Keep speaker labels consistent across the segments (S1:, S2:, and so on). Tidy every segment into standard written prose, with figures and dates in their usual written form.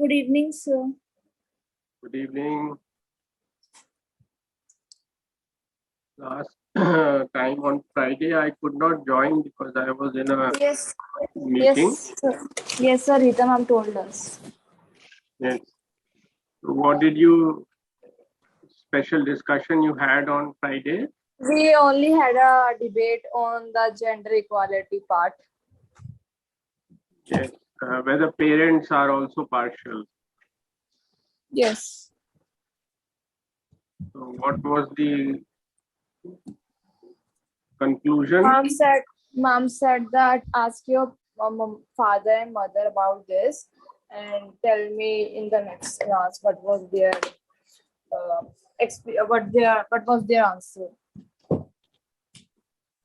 S1: Good evening, sir.
S2: Good evening. Last time on Friday, I could not join because I was in a meeting.
S1: Yes, sir. Yes, sir. Rita ma'am told us.
S2: Yes. So what did you special discussion you had on Friday?
S1: We only had a debate on the gender equality part.
S2: Yes. Whether parents are also partial.
S1: Yes.
S2: So what was the conclusion?
S1: Mom said that ask your father and mother about this and tell me in the next class what was their what was their answer.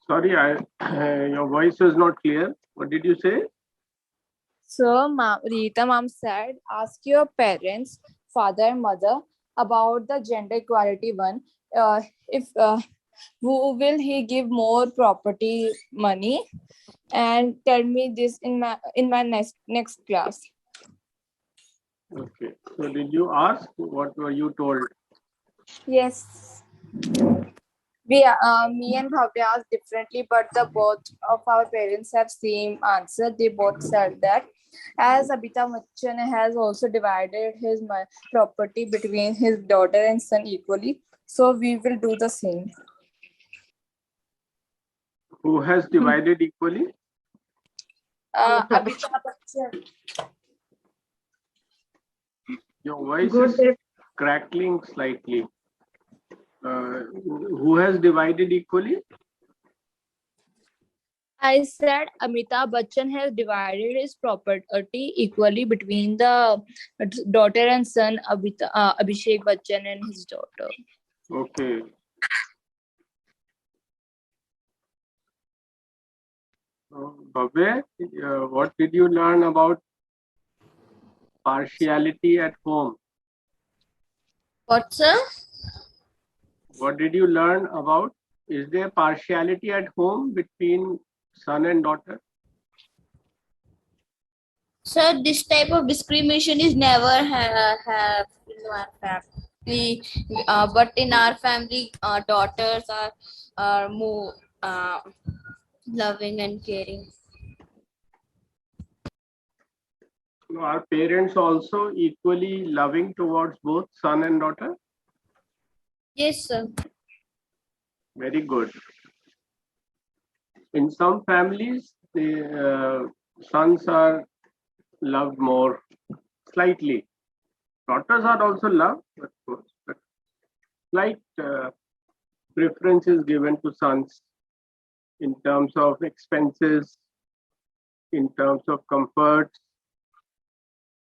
S2: Sorry, your voice is not clear. What did you say?
S1: So, Rita mom said, ask your parents, father and mother about the gender equality one. If who will he give more property money, and tell me this in my next class.
S2: Okay. So did you ask? What were you told?
S1: Yes. Me and Bhavya asked differently, but the both of our parents have same answer. They both said that as Amitabh Bachchan has also divided his property between his daughter and son equally, so we will do the same.
S2: Who has divided equally?
S1: Amitabh Bachchan.
S2: Your voice is crackling slightly. Who has divided equally?
S1: I said Amitabh Bachchan has divided his property equally between the daughter and son Abhishek Bachchan and his daughter.
S2: Okay. Bhavya, what did you learn about partiality at home?
S3: What, sir?
S2: What did you learn about? Is there partiality at home between son and daughter?
S3: Sir, this type of discrimination is never have in our family. But in our family, daughters are more loving and caring.
S2: Are parents also equally loving towards both son and daughter?
S3: Yes, sir.
S2: Very good. In some families, the sons are loved more, slightly. Daughters are also loved, but slight preference is given to sons in terms of expenses, in terms of comfort,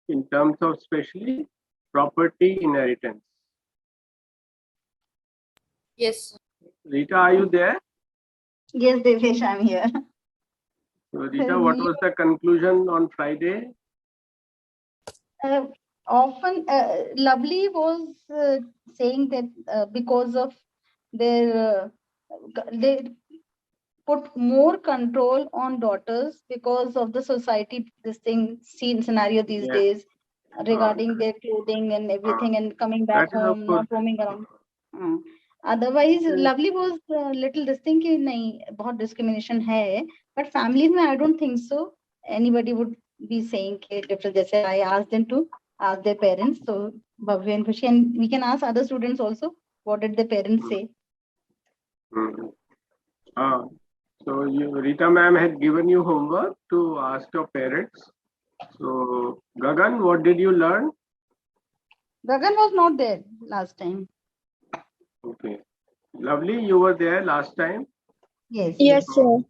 S2: in terms of especially property inheritance.
S3: Yes, sir.
S2: Rita, are you there?
S4: Yes, Devesh, I'm here.
S2: So, Rita, what was the conclusion on Friday?
S4: Often, Lovely was saying that because of their, they put more control on daughters because of the society, scene scenario these days regarding their clothing and everything and coming back home, not roaming around. Otherwise, Lovely was little this thing कि नहीं बहुत discrimination है, but families में I don't think so. Anybody would be saying कि different. जैसे I asked them to ask their parents, so Bhavya and Khushi, and we can ask other students also. What did the parents say?
S2: So Rita ma'am had given you homework to ask your parents. So Gagan, what did you learn?
S4: Gagan was not there last time.
S2: Okay. Lovely, you were there last time?
S4: Yes.
S1: Yes, sir.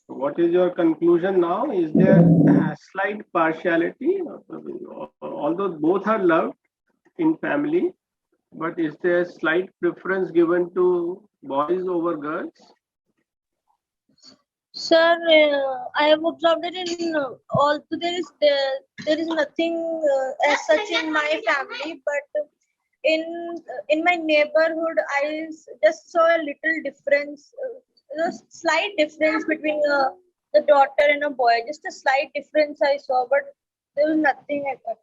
S2: What is your conclusion now? Is there a slight partiality? Although both are loved in family, but is there a slight preference given to boys over girls?
S5: Sir, I have observed that in also there is nothing as such in my family, but in my neighborhood, I just saw a little difference, a slight difference between the daughter and a boy. Just a slight difference I saw, but there was nothing like that.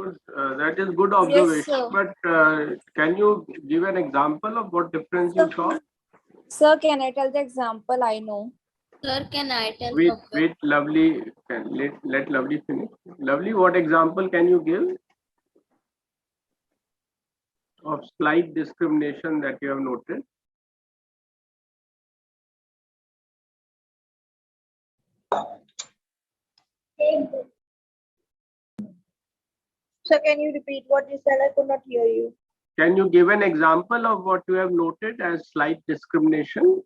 S2: Good. That is good
S1: Yes,
S2: observation.
S1: sir.
S2: But can you give an example of what difference you saw?
S1: Sir, can I tell the example? I know.
S3: Sir, can I tell
S2: Wait,
S3: Bhavya?
S2: Lovely. Let Lovely finish. Lovely, what example can you give of slight discrimination that you have noted?
S5: So can you repeat what you said? I could not hear you.
S2: Can you give an example of what you have noted as slight discrimination?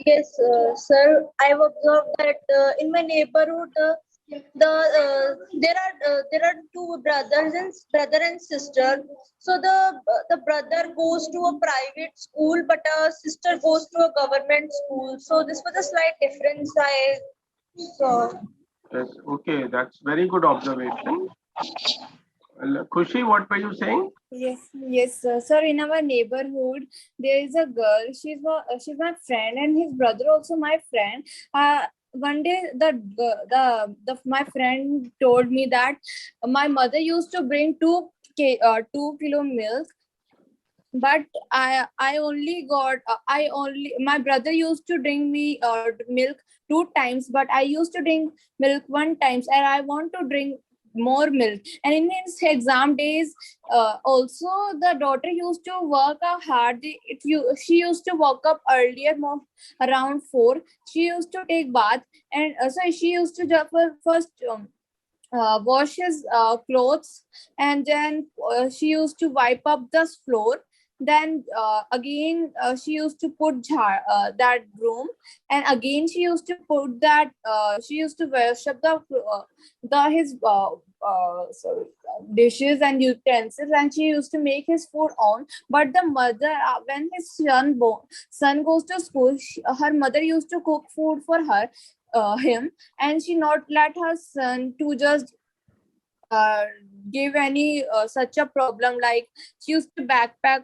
S5: Yes, sir. I've observed that in my neighborhood, there are two brother and sister. So the brother goes to a private school, but sister goes to a government school. So this was a slight difference I saw.
S2: Yes. Okay, that's very good observation. Khushi, what were you saying?
S1: Yes, sir. Sir, in our neighborhood, there is a girl. She's my friend, and his brother also my friend. One day, my friend told me that my mother used to bring 2 kilo milk, but I only got I only my brother used to drink me milk 2 times, but I used to drink milk 1 times, and I want to drink more milk. And in his exam days, also the daughter used to work hard. She used to wake up earlier, more around 4. She used to take bath, and so she used to first wash his clothes, and then she used to wipe up the floor. Then again she used to put that broom, and again she used to put that she used to wash up the his sorry, dishes and utensils, and she used to make his food on. But the mother, when his son goes to school, her mother used to cook food for him, and she not let her son to just uh, give any such a problem. Like, she used to backpack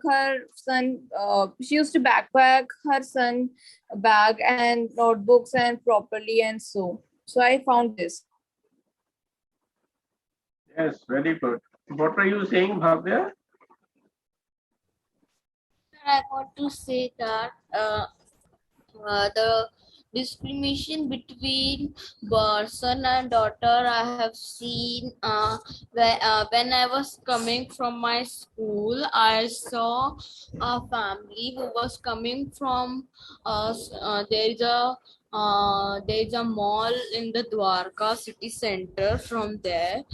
S1: her son bag and notebooks and properly, and so I found this.
S2: Yes, very good. What were you saying, Bhavya?
S3: I want to say that the discrimination between son and daughter I have seen when I was coming from my school. I saw a family who was coming from there is a mall in the Dwarka city center. From there,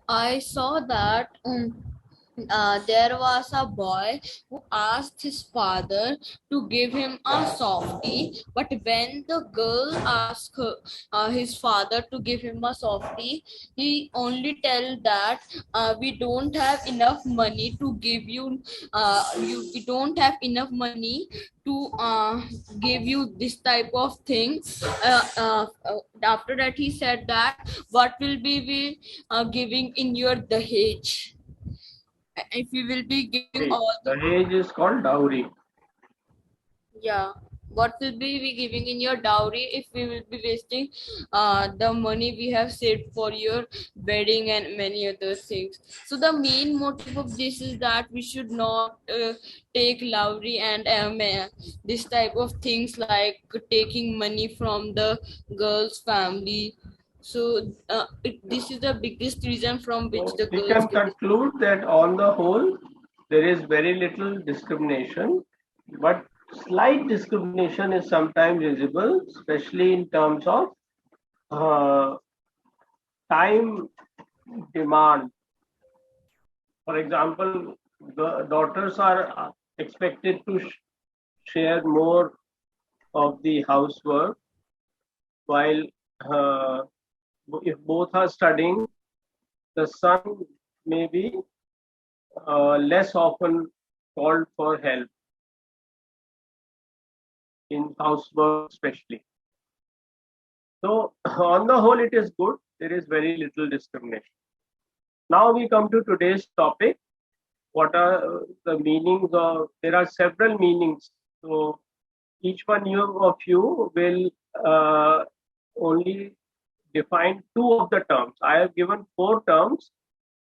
S3: I saw that there was a boy who asked his father to give him a softie, but when the girl asked his father to give him a softie, he only tell that we don't have enough money to give you, we don't have enough money to give you this type of thing. After that, he said that what will be we giving in your Dahej, if we will be giving all
S2: The age is called dowry.
S3: yeah, what will be we giving in your dowry if we will be wasting the money we have saved for your wedding and many other things. So the main motive of this is that we should not take dowry and this type of things, like taking money from the girl's family. So this is the biggest reason from which
S2: So
S3: the
S2: we
S3: girls
S2: can
S3: get.
S2: conclude that on the whole, there is very little discrimination, but slight discrimination is sometimes visible, especially in terms of uh, time demand. For example, the daughters are expected to share more of the housework, while uh, if both are studying, the son may be less often called for help in housework, especially. So, on the whole, it is good. There is very little discrimination. Now we come to today's topic. What are the meanings of? There are several meanings. So, each one of you will only define two of the terms. I have given four terms,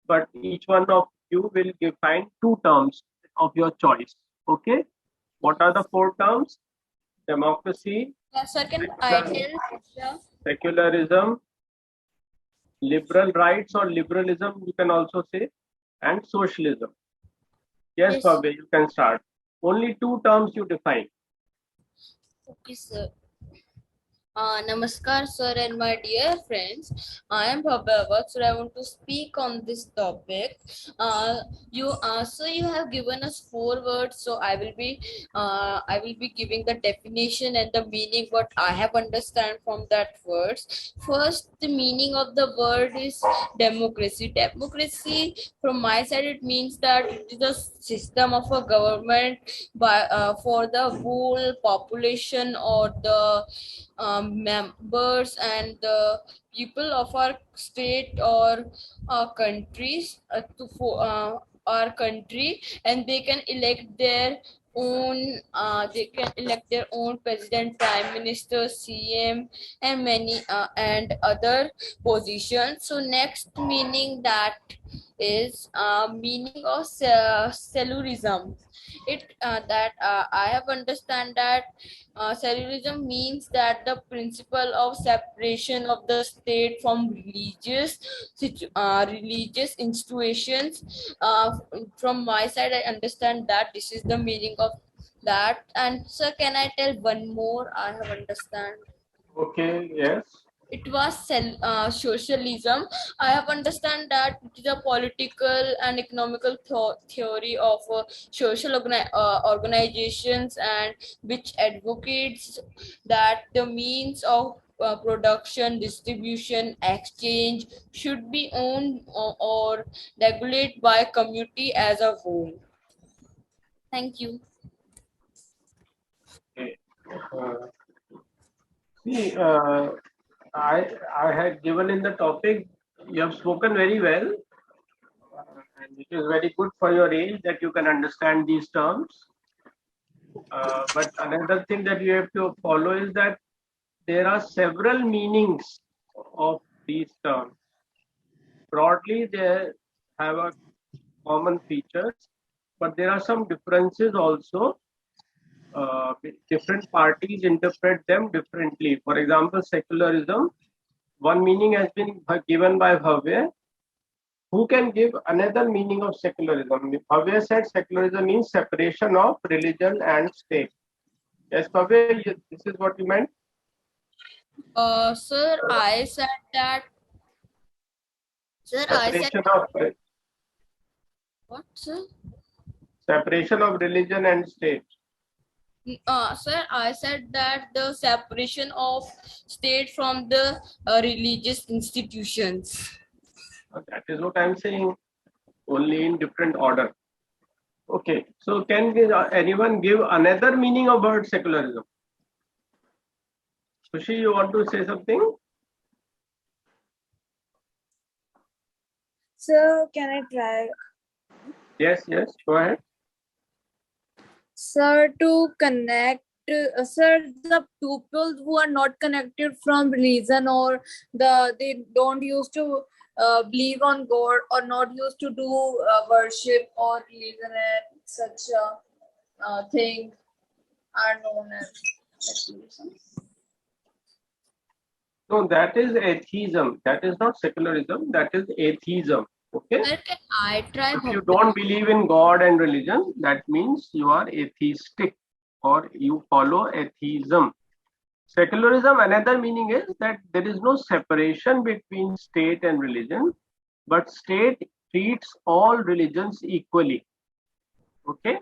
S2: but each one of you will define two terms of your choice. Okay? What are the four terms? Democracy,
S3: Sir, can I tell? Yeah.
S2: secularism, liberal rights or liberalism, you can also say, and socialism. Yes,
S3: Yes.
S2: Bhavya, you can start. Only two terms you define.
S3: Okay, sir. Namaskar, sir, and my dear friends. I am Bhavya, so I want to speak on this topic. So you have given us four words, so I will be giving the definition and the meaning what I have understand from that words. First, the meaning of the word is democracy. Democracy, from my side, it means that it is a system of a government for the whole population or the members and the people of our state or our countries our country, and they can elect their own president, prime minister, cm, and many and other positions. So next meaning that is meaning of secularism. It that I have understand that secularism means that the principle of separation of the state from religious institutions. From my side, I understand that this is the meaning of that. And sir, can I tell one more? I have understand.
S2: Okay, yes.
S3: It was socialism. I have understand that it is a political and economical theory of social organizations, and which advocates that the means of production, distribution, exchange should be owned or regulated by community as a whole. Thank you.
S2: Okay. See, I had given in the topic, you have spoken very well, and it is very good for your age that you can understand these terms. But another thing that you have to follow is that there are several meanings of these terms. Broadly, they have a common features, but there are some differences also. Different parties interpret them differently. For example, secularism, one meaning has been given by Bhavya. Who can give another meaning of secularism? Bhavya said secularism means separation of religion and state. Yes, Bhavya, this is what you meant?
S3: Sir, I said that. Sir, I said
S2: Separation of
S3: what, sir?
S2: separation of religion and state.
S3: Sir, I said that the separation of state from the religious institutions.
S2: That is what I'm saying, only in different order. Okay, so can anyone give another meaning of word secularism? Sushi, you want to say something?
S1: So can I try?
S2: Yes, go ahead.
S1: Sir, to connect, sir, the people who are not connected from religion, or they don't used to believe on God, or not used to do worship or religion and such a thing, are known as secularism.
S2: No, that is atheism. That is not secularism. That is atheism. Okay.
S3: Sir, can I try?
S2: If you don't believe in God and religion, that means you are atheistic or you follow atheism. Secularism, another meaning is that there is no separation between state and religion, but state treats all religions equally. Okay?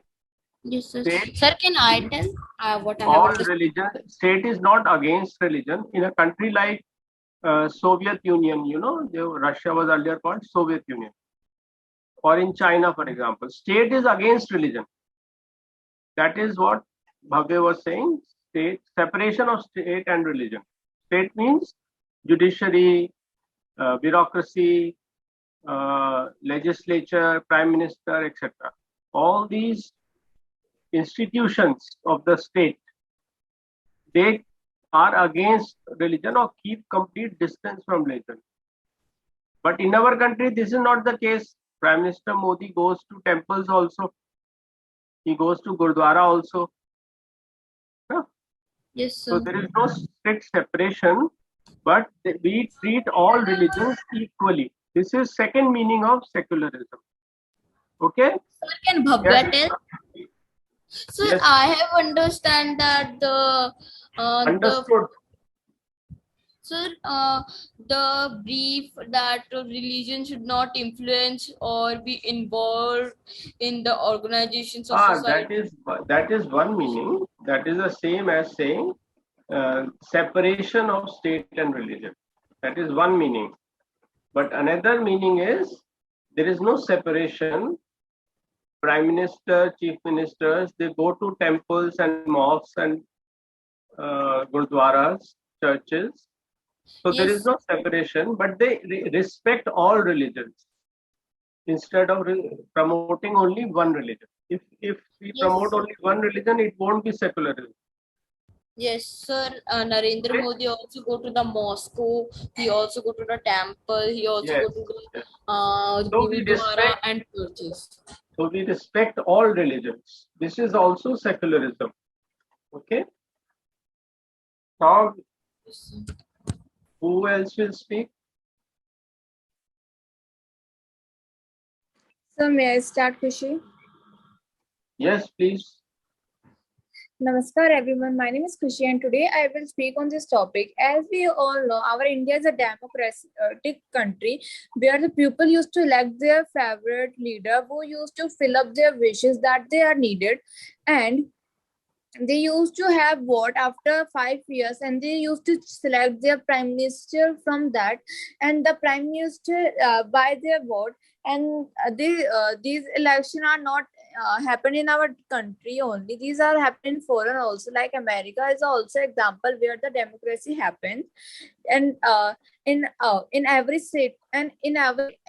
S3: Yes, sir.
S2: State,
S3: Sir, can I tell what I have
S2: all
S3: understood?
S2: religion, state is not against religion. In a country like Soviet Union, Russia was earlier called Soviet Union. Or in China, for example, state is against religion. That is what Bhavya was saying, state, separation of state and religion. State means judiciary, bureaucracy, legislature, prime minister, etc. All these institutions of the state they are against religion or keep complete distance from religion. But in our country, this is not the case. Prime Minister Modi goes to temples also. He goes to Gurdwara also. Yeah.
S3: Yes,
S2: So
S3: sir.
S2: there is no strict separation, but we treat all religions equally. This is second meaning of secularism. Okay?
S3: Sir, can Bhavya
S2: Yes.
S3: tell? Sir,
S2: Yes.
S3: I have understand that
S2: Understood.
S3: the brief that religion should not influence or be involved in the organizations of society.
S2: That is one meaning. That is the same as saying separation of state and religion. That is one meaning. But another meaning is there is no separation. Prime Minister, Chief Ministers, they go to temples and mosques and gurdwaras, churches. So there is
S3: Yes,
S2: no separation, but they respect all religions instead of promoting only one religion. If we promote
S3: yes,
S2: only one religion, it won't be secularism.
S3: yes, sir. Narendra
S2: Okay?
S3: Modi also go to the Moscow. He also go to the temple. He also
S2: Yes.
S3: go to the
S2: Yes. So we
S3: Gurudwara
S2: respect.
S3: and churches.
S2: So we respect all religions. This is also secularism. Okay. Now,
S3: Yes, sir.
S2: who else will speak?
S1: So may I start, Kushi?
S2: Yes, please.
S1: Namaskar everyone, my name is Kushi and today I will speak on this topic. As we all know, our India is a democratic country where the people used to elect their favorite leader who used to fill up their wishes that they are needed, and they used to have vote after 5 years and they used to select their prime minister from that, and the prime minister by their vote, and these elections are not happen in our country only, these are happening foreign also, like America is also example where the democracy happens. And in every state and in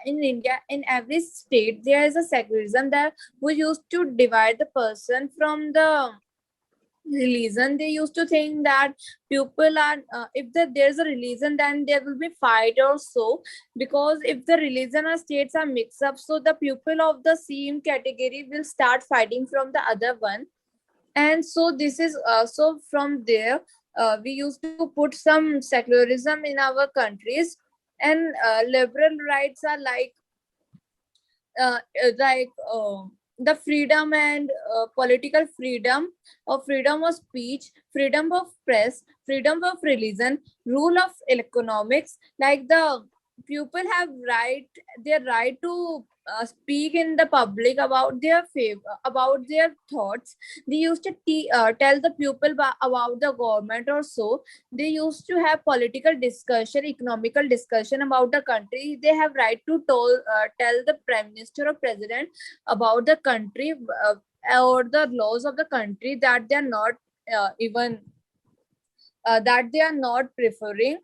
S1: India, in every state there is a secularism that we used to divide the person from the religion. They used to think that people are if there's a religion then there will be fight or so, because if the religion or states are mixed up, so the people of the same category will start fighting from the other one. And so this is so from there we used to put some secularism in our countries. And liberal rights are uh, like the freedom and political freedom, or freedom of speech, freedom of press, freedom of religion, rule of economics, like the people have their right to speak in the public about their about their thoughts. They used to tell the people about the government or so. They used to have political discussion, economical discussion about the country. They have right to tell the prime minister or president about the country or the laws of the country that they are not even that they are not preferring,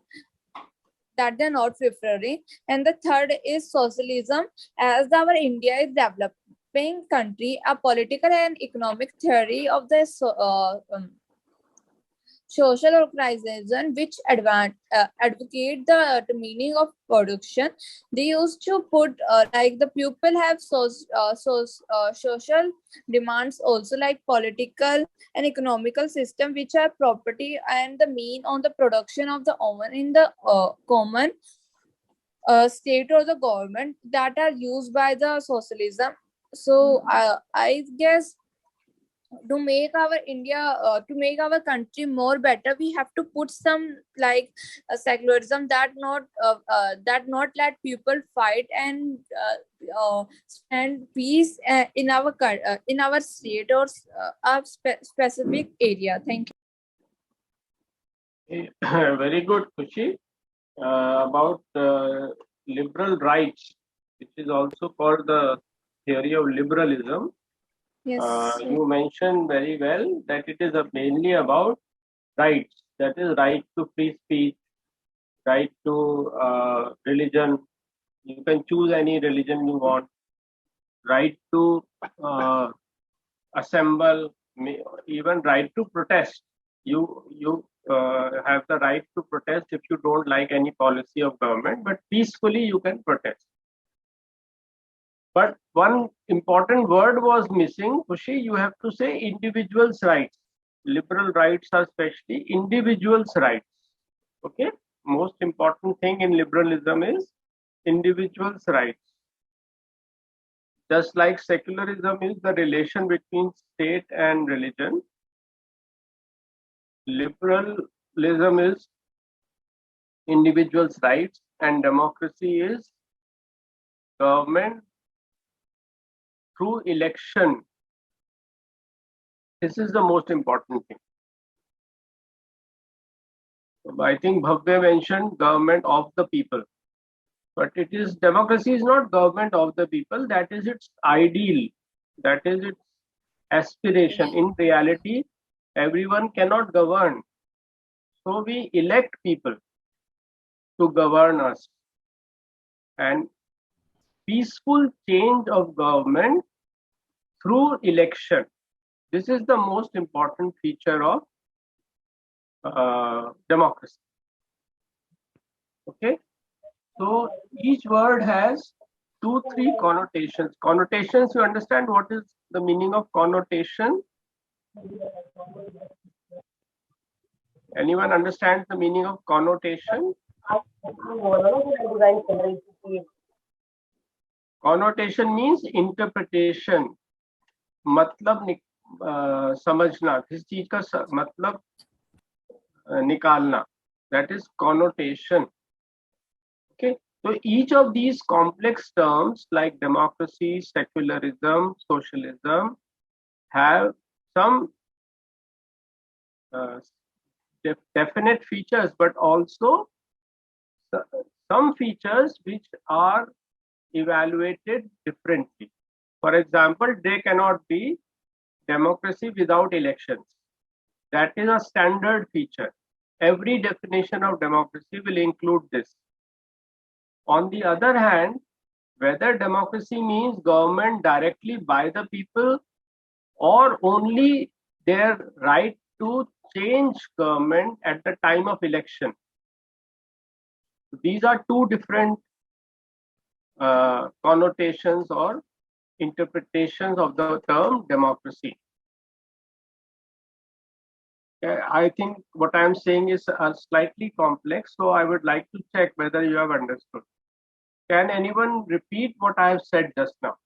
S1: and the third is socialism. As our India is developing country, a political and economic theory of the social organization which advocate the meaning of production. They used to put like the people have social demands also, like political and economical system which are property and the mean on the production of the own in the common state or the government that are used by the socialism. So I guess to make our India to make our country more better, we have to put some like secularism that not let people fight and peace in our state or specific area. Thank you.
S2: Very good, Kushi. About liberal rights, which is also called the theory of liberalism.
S1: Yes.
S2: You mentioned very well that it is mainly about rights. That is right to free speech, right to religion. You can choose any religion you want. Right to assemble, even right to protest. You have the right to protest if you don't like any policy of government, but peacefully you can protest. But one important word was missing. Khushi, you have to say individuals' rights. Liberal rights are especially individuals' rights. Okay? Most important thing in liberalism is individuals' rights. Just like secularism is the relation between state and religion, liberalism is individuals' rights, and democracy is government through election. This is the most important thing. I think Bhavya mentioned government of the people, but it is democracy is not government of the people. That is its ideal. That is its aspiration. In reality, everyone cannot govern. So we elect people to govern us. And peaceful change of government through election. This is the most important feature of democracy. Okay, so each word has 2-3 connotations. Connotations, you understand what is the meaning of connotation? Anyone understands the meaning of connotation? Connotation means interpretation. मतलब समझना, किसी चीज का मतलब निकालना. That is connotation. Okay, so each of these complex terms like democracy, secularism, socialism have some definite features, but also some features which are evaluated differently. For example, there cannot be democracy without elections. That is a standard feature. Every definition of democracy will include this. On the other hand, whether democracy means government directly by the people or only their right to change government at the time of election. These are two different connotations or interpretations of the term democracy. I think what I am saying is slightly complex, so I would like to check whether you have understood. Can anyone repeat what I have said just now?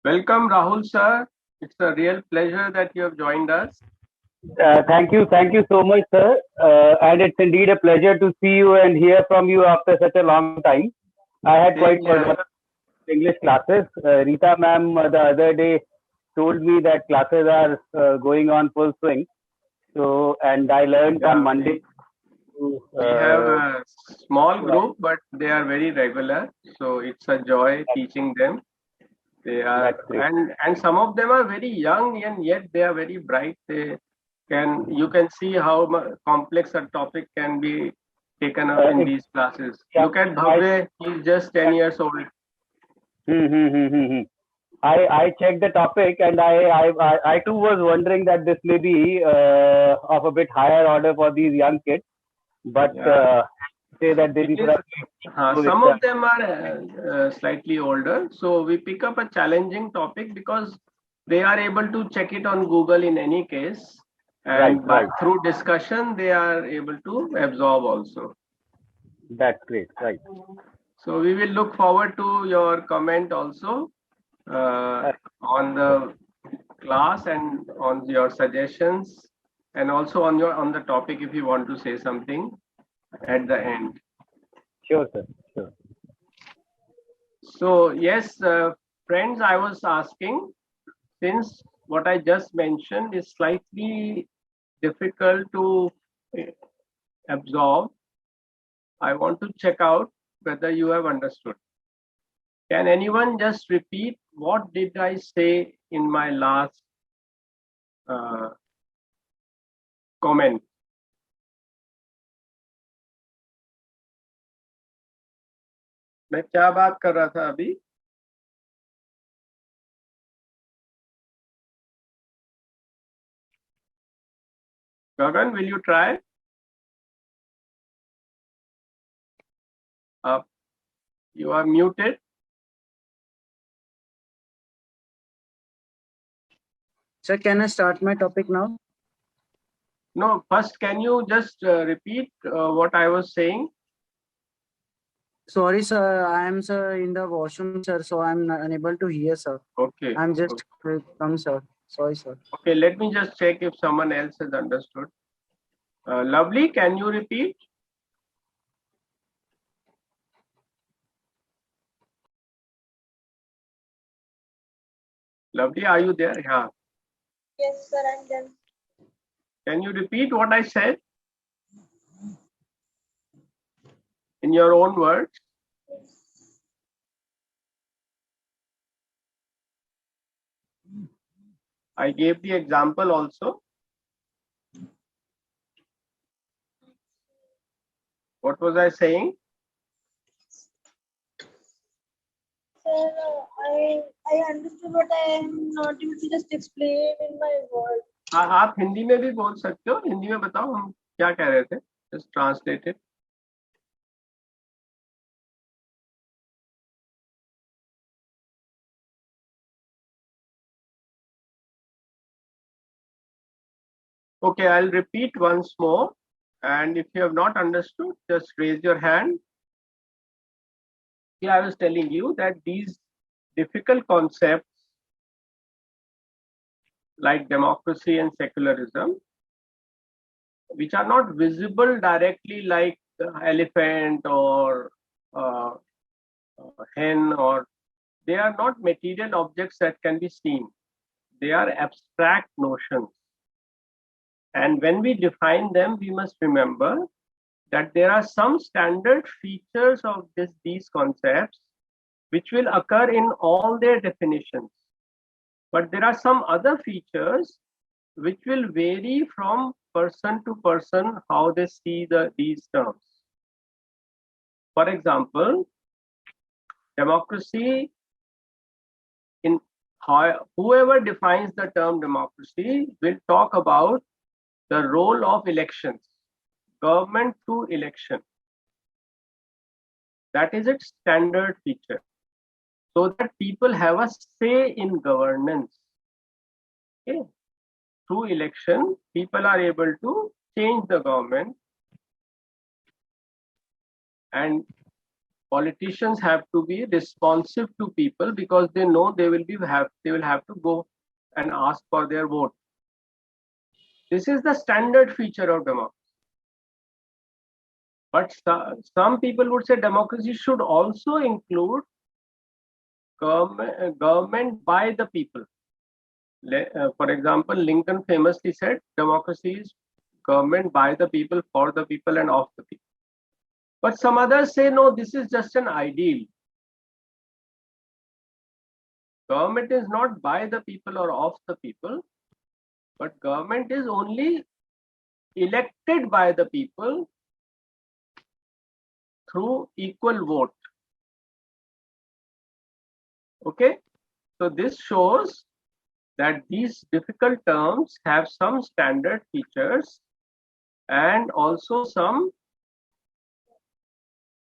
S2: Welcome, Rahul sir. It's a real pleasure that you have joined us.
S6: Thank you so much, sir. And it's indeed a pleasure to see you and hear from you after such a long time. I had quite forgotten English classes. Rita ma'am the other day told me that classes are going on full swing. So, and I learned on Monday.
S2: We have a small group, but they are very regular. So it's a joy teaching them. They are, and some of them are very young, and yet they are very bright. You can see how complex a topic can be taken up in these classes. Look at Bhavya, he's just 10 years old.
S6: I checked the topic, and I too was wondering that this may be of a bit higher order for these young kids, but say that they
S2: some of them are slightly older, so we pick up a challenging topic because they are able to check it on Google in any case, and through discussion they are able to absorb also.
S6: That's great, right?
S2: So we will look forward to your comment also on the class and on your suggestions, and also on the topic if you want to say something at the end.
S6: Sure, sir. Sure.
S2: So yes, friends, I was asking, since what I just mentioned is slightly difficult to absorb, I want to check out whether you have understood. Can anyone just repeat what did I say in my last comment? मैं क्या बात कर रहा था अभी? Gagan, will you try? You are muted.
S7: Sir, can I start my topic now?
S2: No, first, can you just repeat what I was saying?
S7: Sorry, sir. I am, sir, in the washroom, sir, so I'm unable to hear, sir.
S2: Okay.
S7: I'm just come, sir. Sorry, sir.
S2: Okay, let me just check if someone else has understood. Lovely, can you repeat? Lovely, are you there? Yeah.
S5: Yes, sir, I'm done.
S2: Can you repeat what I said in your own words? I gave the example also. What was I saying?
S5: Sir, I understood, but I am not able to just explain in my words.
S2: आप हिंदी में भी बोल सकते हो. हिंदी में बताओ हम क्या कह रहे थे. Just translate it. Okay, I'll repeat once more. And if you have not understood, just raise your hand. Here I was telling you that these difficult concepts like democracy and secularism, which are not visible directly like the elephant or hen, or they are not material objects that can be seen. They are abstract notions. And when we define them, we must remember that there are some standard features of these concepts which will occur in all their definitions. But there are some other features which will vary from person to person how they see these terms. For example, democracy, whoever defines the term democracy will talk about the role of elections, government through election. That is its standard feature, so that people have a say in governance. Okay. Through election, people are able to change the government, and politicians have to be responsive to people because they know they will have to go and ask for their vote. This is the standard feature of democracy. But some people would say democracy should also include government by the people. For example, Lincoln famously said, democracy is government by the people, for the people, and of the people. But some others say, no, this is just an ideal. Government is not by the people or of the people, but government is only elected by the people through equal vote. Okay, so this shows that these difficult terms have some standard features and also some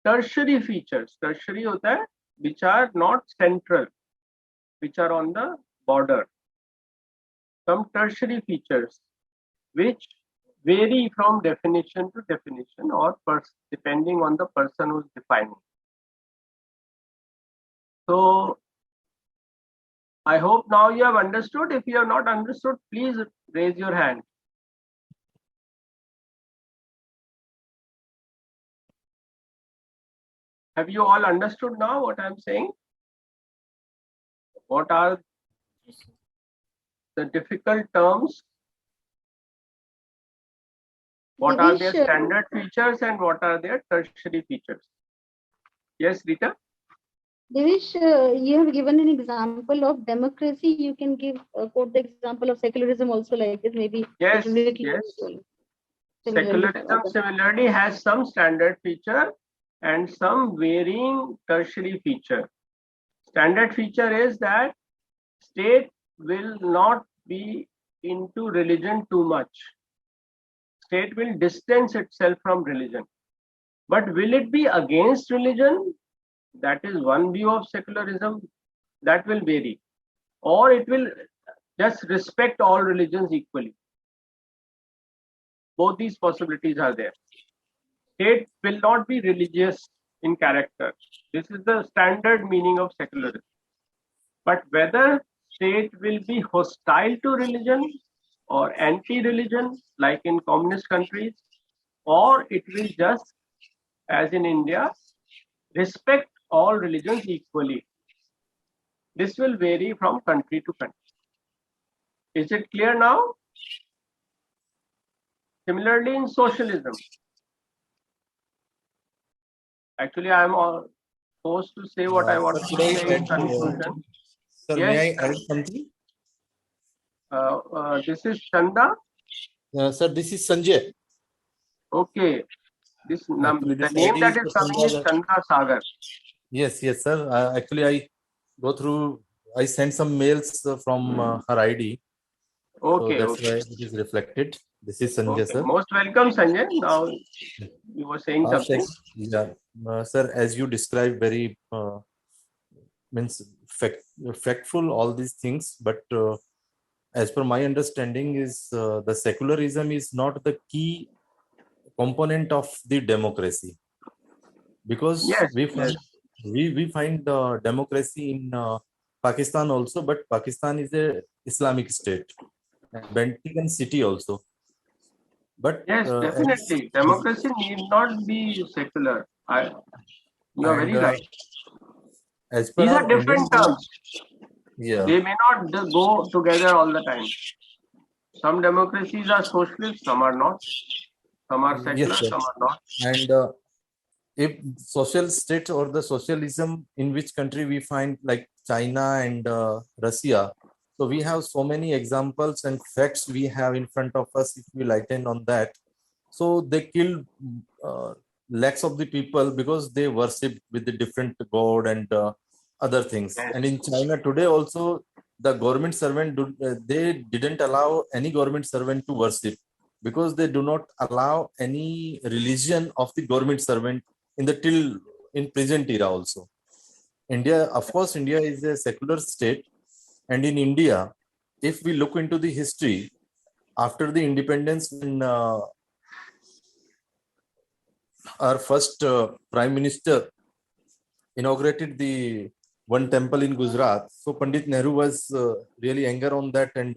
S2: tertiary features. Tertiary hota hai, which are not central, which are on the border. Some tertiary features which vary from definition to definition or depending on the person who's defining. So I hope now you have understood. If you have not understood, please raise your hand. Have you all understood now what I'm saying? What are the difficult terms? What are their standard features and what are their tertiary features? Yes, Rita?
S4: Devish, you have given an example of democracy. You can give quote the example of secularism also like this, maybe.
S2: Yes, yes. Secularism similarly has some standard feature and some varying tertiary feature. Standard feature is that state will not be into religion too much. state will distance itself from religion. But will it be against religion? That is one view of secularism. That will vary. Or it will just respect all religions equally. Both these possibilities are there. State will not be religious in character. This is the standard meaning of secularism. But whether state will be hostile to religion or anti-religion, like in communist countries, or it will just, as in India, respect all religions equally. This will vary from country to country. Is it clear now? Similarly, in socialism, actually, I am supposed to say what I want
S8: Sir,
S2: to
S8: could I
S2: say in
S8: add,
S2: conclusion.
S8: sir,
S2: Yes,
S8: may I add something?
S2: this is Chanda.
S8: Sir, this is Sanjay.
S2: Okay,
S8: Actually,
S2: the
S8: this
S2: name
S8: ID
S2: that
S8: is
S2: is
S8: for
S2: coming is
S8: Chanda.
S2: Chanda Sagar.
S8: Yes, yes, sir. Actually, I go through. I sent some mails from her ID, so
S2: Okay,
S8: that's
S2: okay,
S8: why it is reflected. This is Sanjay,
S2: okay.
S8: sir.
S2: Most welcome, Sanjay. Now you were saying something.
S8: Yeah, sir. As you described, very means factful all these things, but as per my understanding, is the secularism is not the key component of the democracy, because
S2: Yes,
S8: we
S2: yes.
S8: find we find democracy in Pakistan also, but Pakistan is a Islamic state, and Vatican City also. But
S2: Yes, definitely. Democracy need not be secular. You are very
S8: and
S2: right.
S8: as per
S2: These are
S8: our Indian
S2: different terms.
S8: yeah,
S2: They may not go together all the time. Some democracies are socialist, some are not. Some are
S8: yes,
S2: secular,
S8: sir.
S2: some are not.
S8: And if social state or the socialism in which country we find, like China and Russia, so we have so many examples and facts we have in front of us. If we lighten on that, so they kill uh, lakhs of the people because they worship with the different god and other things.
S2: Yes.
S8: And in China today also, the government servant they didn't allow any government servant to worship, because they do not allow any religion of the government servant in the till in present era also. India, of course, India is a secular state, and in India, if we look into the history after the independence, when our first prime minister inaugurated the one temple in Gujarat, so Pandit Nehru was really anger on that, and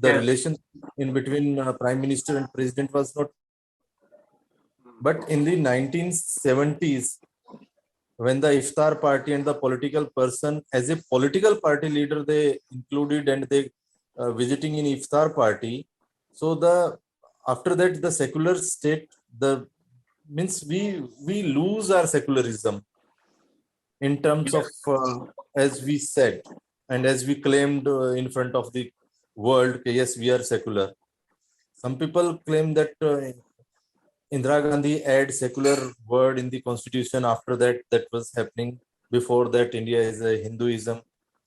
S8: the
S2: Yes.
S8: relation in between prime minister and president was not. But in the 1970s, when the Iftar party and the political person, as a political party leader, they included and they visiting in Iftar party. So the after that, the secular state, the means we lose our secularism in terms of as we said and as we claimed in front of the world, yes, we are secular. Some people claim that Indira Gandhi add secular word in the constitution. After that, that was happening. Before that, India is a Hinduism.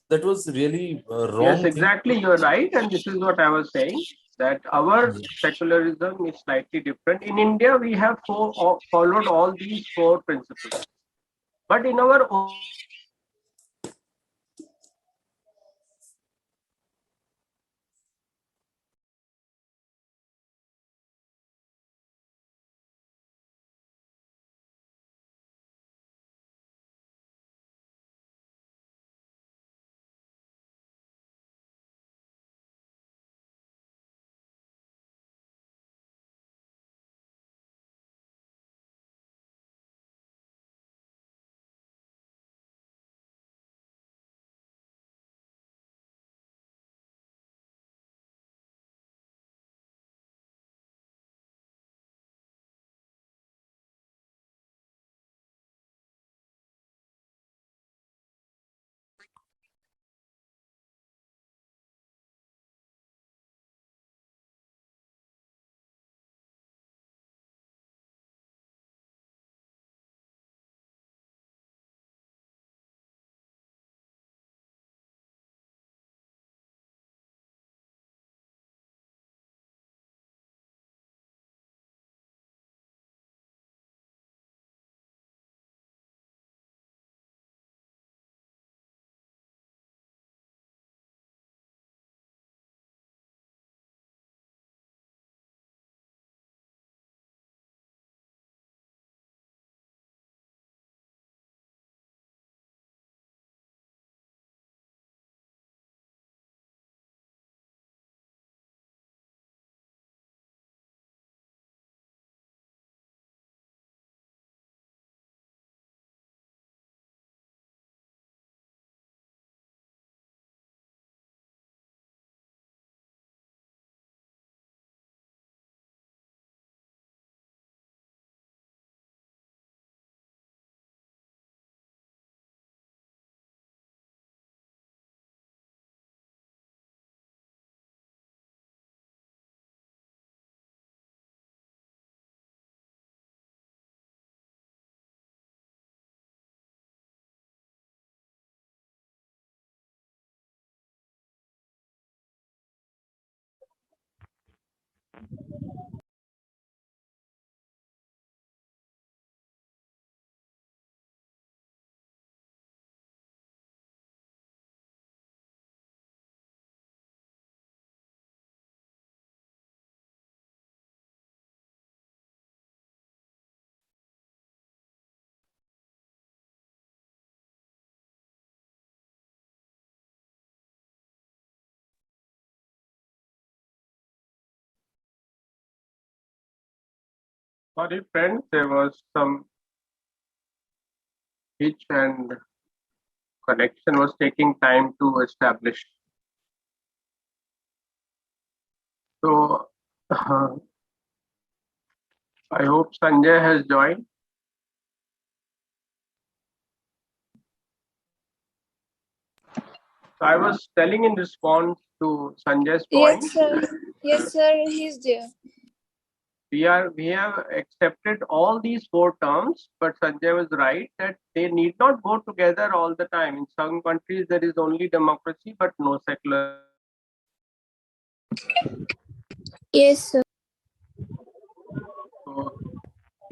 S8: That was really a
S2: Yes,
S8: wrong thing.
S2: exactly. You're right. And this is what I was saying, that our secularism is slightly different. In India, we have followed all these four principles. But in our Sorry, friends, there was some hitch and connection was taking time to establish. So, I hope Sanjay has joined. So I was telling in response to Sanjay's point,
S1: Yes, sir. Yes, sir. He's there.
S2: we have accepted all these four terms, but Sanjay was right that they need not go together all the time. In some countries, there is only democracy but no secular.
S1: Yes, sir.
S2: So,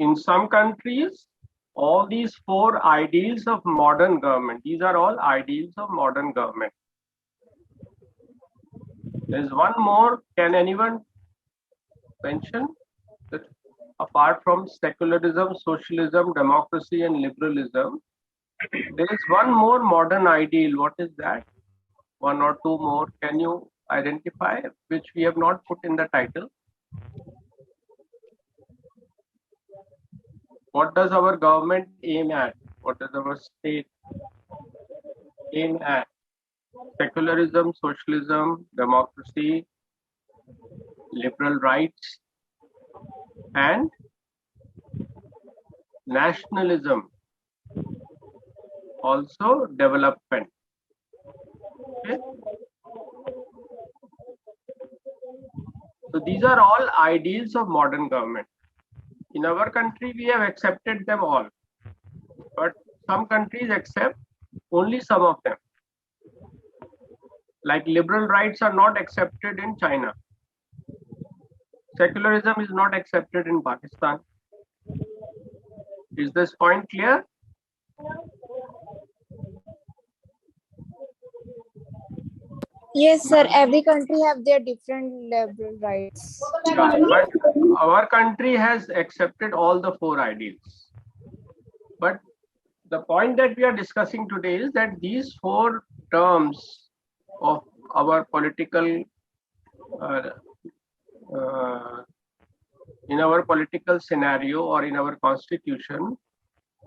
S2: in some countries, all these four ideals of modern government, these are all ideals of modern government. There's one more. Can anyone mention that apart from secularism, socialism, democracy, and liberalism, there is one more modern ideal. What is that? One or two more. Can you identify, which we have not put in the title? What does our government aim at? What does our state aim at? Secularism, socialism, democracy, liberal rights, and nationalism. Also development. Okay. So these are all ideals of modern government. In our country, we have accepted them all, but some countries accept only some of them. Like liberal rights are not accepted in China. Secularism is not accepted in Pakistan. Is this point clear?
S1: Yes, sir. Every country have their different liberal rights.
S2: Yeah, but our country has accepted all the four ideals. But the point that we are discussing today is that these four terms of our political in our political scenario or in our constitution,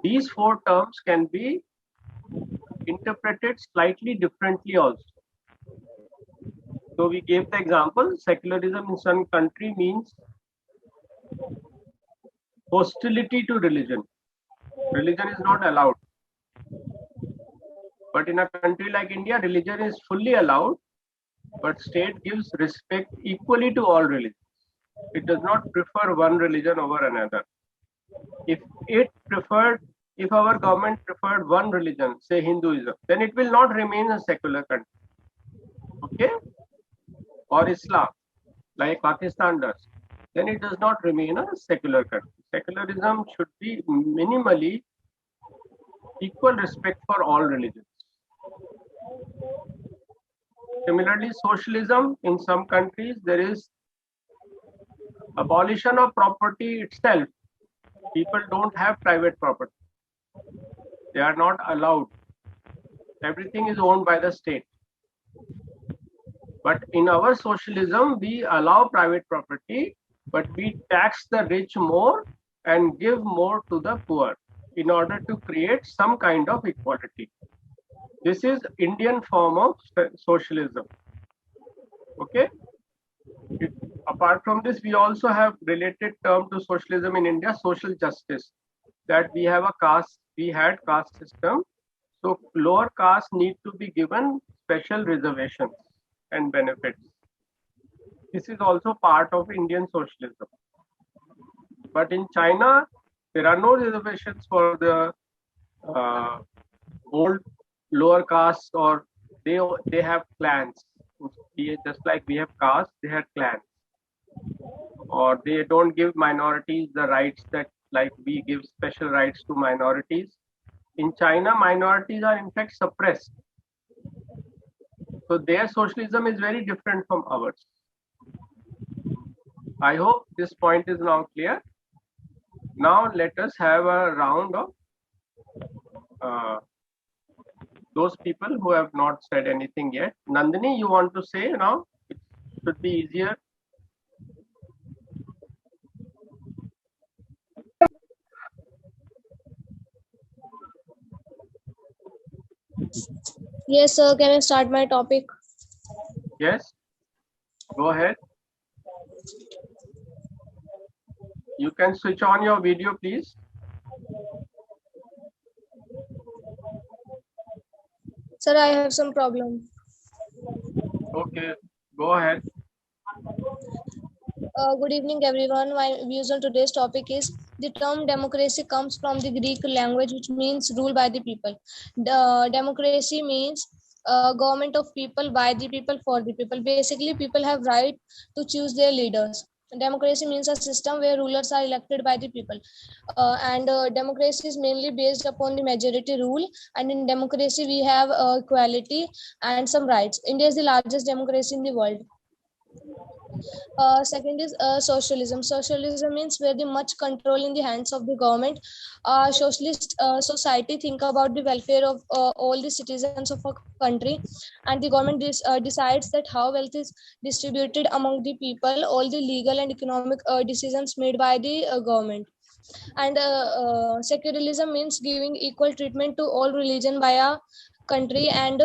S2: these four terms can be interpreted slightly differently also. So we gave the example, secularism in some country means hostility to religion. Religion is not allowed. But in a country like India, religion is fully allowed, but state gives respect equally to all religions. It does not prefer one religion over another. If our government preferred one religion, say Hinduism, then it will not remain a secular country. Okay? Or Islam, like Pakistan does, then it does not remain a secular country. Secularism should be minimally equal respect for all religions. Similarly, socialism in some countries, there is abolition of property itself. People don't have private property. They are not allowed. Everything is owned by the state. But in our socialism, we allow private property, but we tax the rich more and give more to the poor in order to create some kind of equality. This is Indian form of socialism. Okay. Apart from this, we also have related term to socialism in India, social justice. That we have a caste, we had caste system. So lower caste need to be given special reservations and benefits. This is also part of Indian socialism. But in China, there are no reservations for the old lower caste, or they have clans. Just like we have caste, they have clans. or they don't give minorities the rights that like we give special rights to minorities. In China, minorities are in fact suppressed. So their socialism is very different from ours. I hope this point is now clear. Now let us have a round of those people who have not said anything yet. Nandini, you want to say now? It should be easier.
S9: Yes, sir. Can I start my topic?
S2: Yes, go ahead. You can switch on your video, please.
S9: Sir, I have some problem.
S2: Okay, go ahead.
S9: Good evening, everyone. My views on today's topic is the term democracy comes from the Greek language, which means rule by the people. Democracy means government of people, by the people, for the people. Basically, people have right to choose their leaders. Democracy means a system where rulers are elected by the people. And democracy is mainly based upon the majority rule. And in democracy, we have equality and some rights. India is the largest democracy in the world. Second is socialism. Socialism means where the much control in the hands of the government. Socialist society think about the welfare of all the citizens of a country, and the government decides that how wealth is distributed among the people. All the legal and economic decisions made by the government. And secularism means giving equal treatment to all religion by a country, and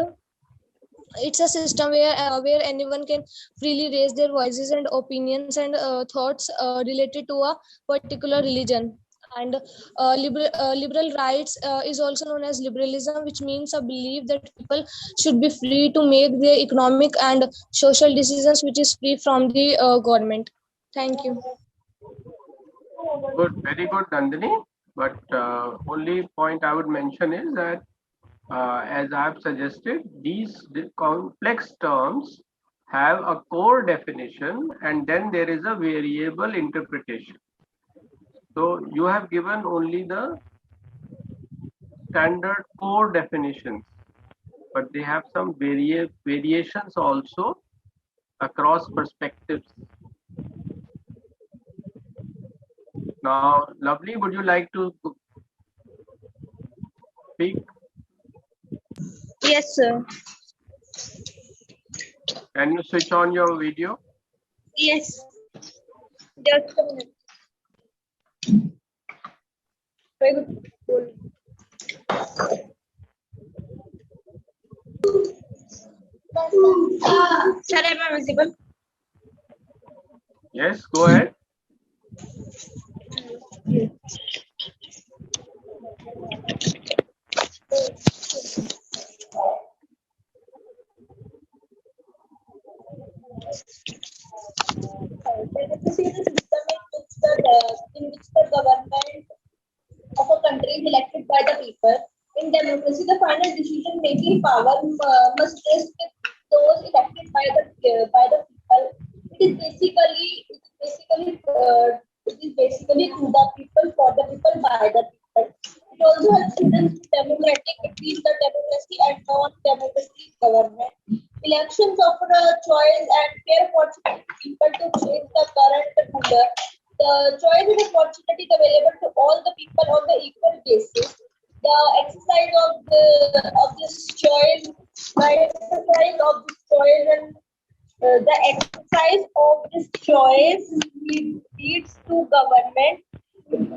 S9: it's a system where anyone can freely raise their voices and opinions and thoughts related to a particular religion. And liberal rights is also known as liberalism, which means a belief that people should be free to make their economic and social decisions, which is free from the government. Thank you.
S2: Good, very good, Nandini. But only point I would mention is that as I have suggested, these complex terms have a core definition and then there is a variable interpretation. So you have given only the standard core definitions, but they have some variations also across perspectives. Now, Lovely, would you like to speak?
S5: Yes, sir.
S2: Can you switch on your video?
S5: Yes. Just a minute. Very good. Sir, am I visible?
S2: Yes, go ahead.
S5: Democracy is a system in which the government of a country is elected by the people. In democracy, the final decision-making power must rest with those elected by the people. It is basically to the people, for the people, by the people. It also helps students to democratic between the democracy and non-democracy government. Elections offer a choice and fair opportunity to people to change the current ruler. The choice is opportunity available to all the people on the equal basis. The exercise of this choice,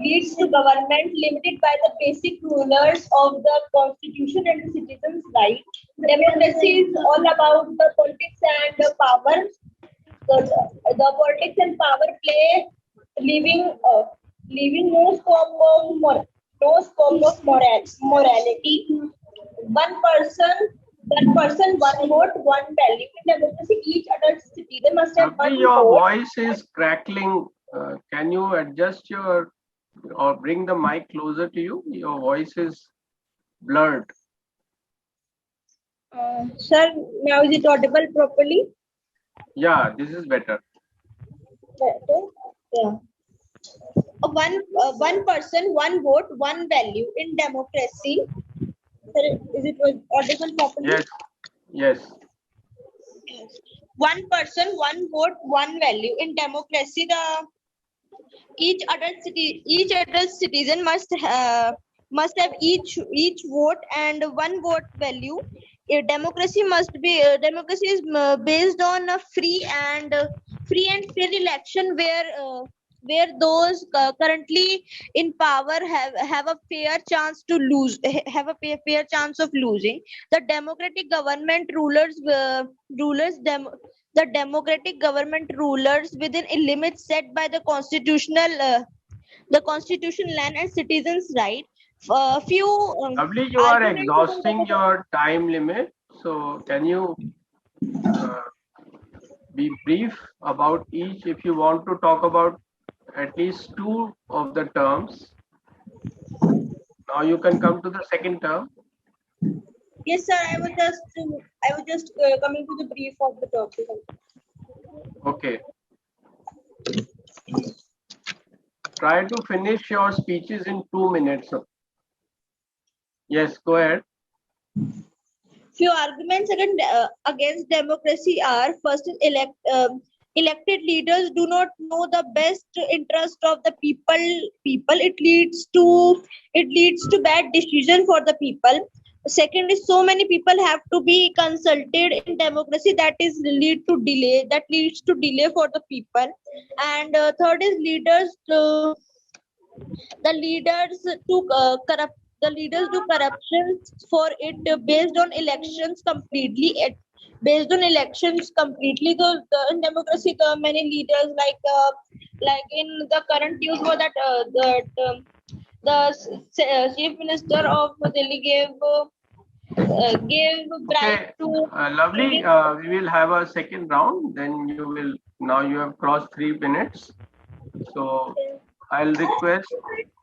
S5: leads to government limited by the basic rulers of the constitution and the citizens' right. Democracy is all about the politics and the power. The politics and power play leaving no scope of morality. One person, one vote, one value. In democracy, each adult citizen must have one
S2: Your
S5: vote.
S2: voice is crackling. Can you adjust your or bring the mic closer to you? Your voice is blurred.
S5: Sir, now is it audible properly?
S2: Yeah, this is better.
S5: Yeah. One person, one vote, one value in democracy. Sir, is it audible properly?
S2: Yes. Yes.
S5: One person, one vote, one value in democracy. Each adult citizen must have each vote and one vote value. Democracy is based on a free and fair election where those currently in power have a fair chance to have a fair chance of losing. The democratic government the democratic government rulers within a limit set by the constitution, land and citizens' right. Few
S2: Lovely, you are
S5: arguments
S2: exhausting your time limit. So can you be brief about each? If you want to talk about at least two of the terms, now you can come to the second term.
S5: Yes, sir. I was just coming to the brief of the topic.
S2: Okay. Try to finish your speeches in 2 minutes. Yes, go ahead.
S5: Few arguments against democracy are first is elected leaders do not know the best interest of the people. It leads to bad decision for the people. Second is so many people have to be consulted in democracy that leads to delay for the people. And third is the leaders do corruption for it based on elections completely. In democracy, many leaders like in the current news was the chief minister of Delhi gave bribe
S2: Okay,
S5: to.
S2: lovely. We will have a second round. Then you will. Now you have crossed 3 minutes. So I'll request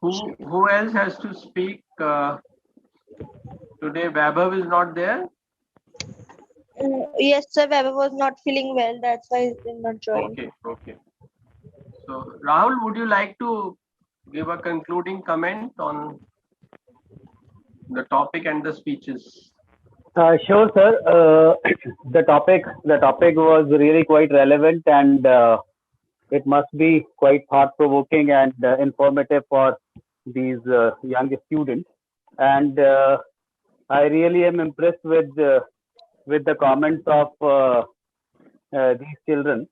S2: who else has to speak today. Vaibhav is not there.
S5: Yes, sir. Weber was not feeling well. That's why he did not join.
S2: Okay. Okay. So Rahul, would you like to give a concluding comment on the topic and the speeches?
S6: Sure, sir. The topic was really quite relevant, and it must be quite thought-provoking and informative for these young students. And I really am impressed with the comments of these children.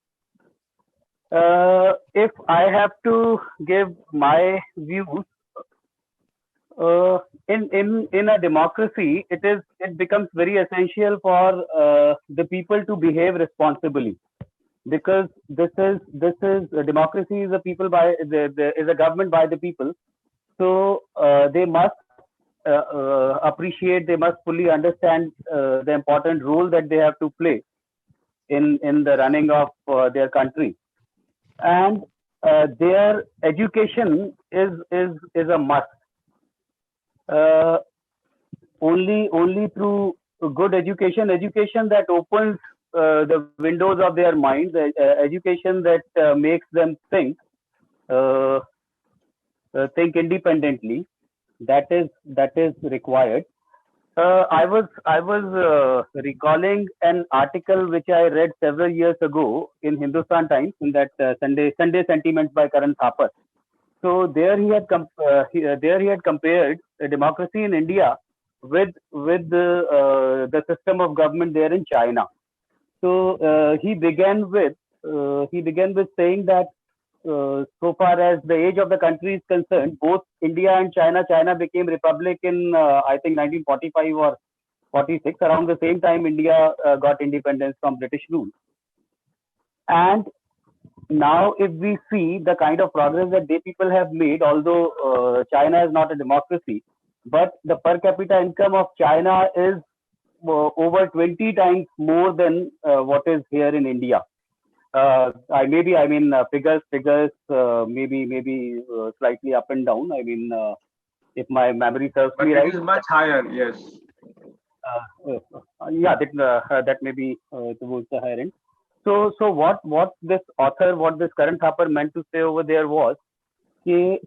S6: If I have to give my views, in a democracy, it becomes very essential for the people to behave responsibly, because this is democracy is a government by the people. So they must appreciate, they must fully understand the important role that they have to play in the running of their country, and their education is a must. Only through good education that opens the windows of their minds, education that makes them think independently, that is required. I was recalling an article which I read several years ago in Hindustan Times, in that Sunday Sentiments by Karan Thapar. So there he had compared democracy in India with the system of government there in China. So he began with saying that so far as the age of the country is concerned, both India and China became republic in I think 1945 or 46. Around the same time, India got independence from British rule. And now, if we see the kind of progress that they people have made, although China is not a democracy, but the per capita income of China is over 20 times more than what is here in India. Figures maybe slightly up and down. I mean, if my memory serves
S2: but
S6: me
S2: it
S6: right,
S2: is much higher. Yes.
S6: that may be towards the higher end. So what this author, what this Karan Thapar meant to say over there was,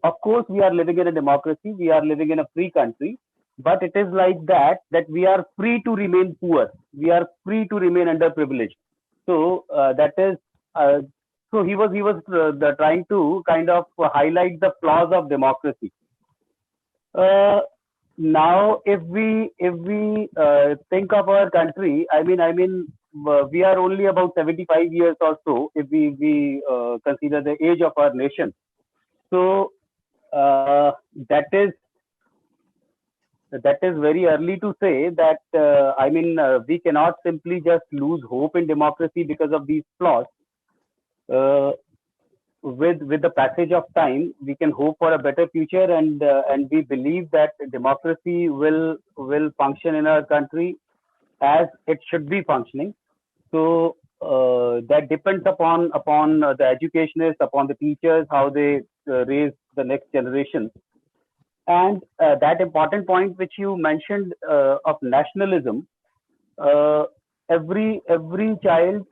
S6: of course we are living in a democracy, we are living in a free country, but it is like that we are free to remain poor, we are free to remain underprivileged. So that is so he was trying to kind of highlight the flaws of democracy. Now, if we think of our country, we are only about 75 years or so if we consider the age of our nation. So that is very early to say that we cannot simply just lose hope in democracy because of these flaws. With the passage of time, we can hope for a better future, and we believe that democracy will function in our country as it should be functioning. So that depends upon the educationists, upon the teachers, how they raise the next generation. And that important point which you mentioned of nationalism, every child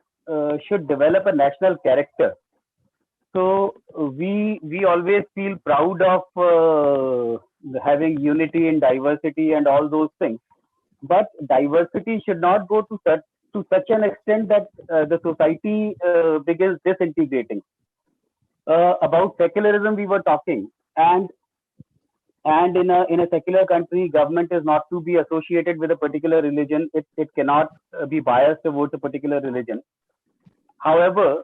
S6: should develop a national character. So we always feel proud of having unity in diversity and all those things, but diversity should not go to such an extent that the society begins disintegrating. About secularism we were talking, and in a secular country, government is not to be associated with a particular religion. It cannot be biased towards a particular religion. However,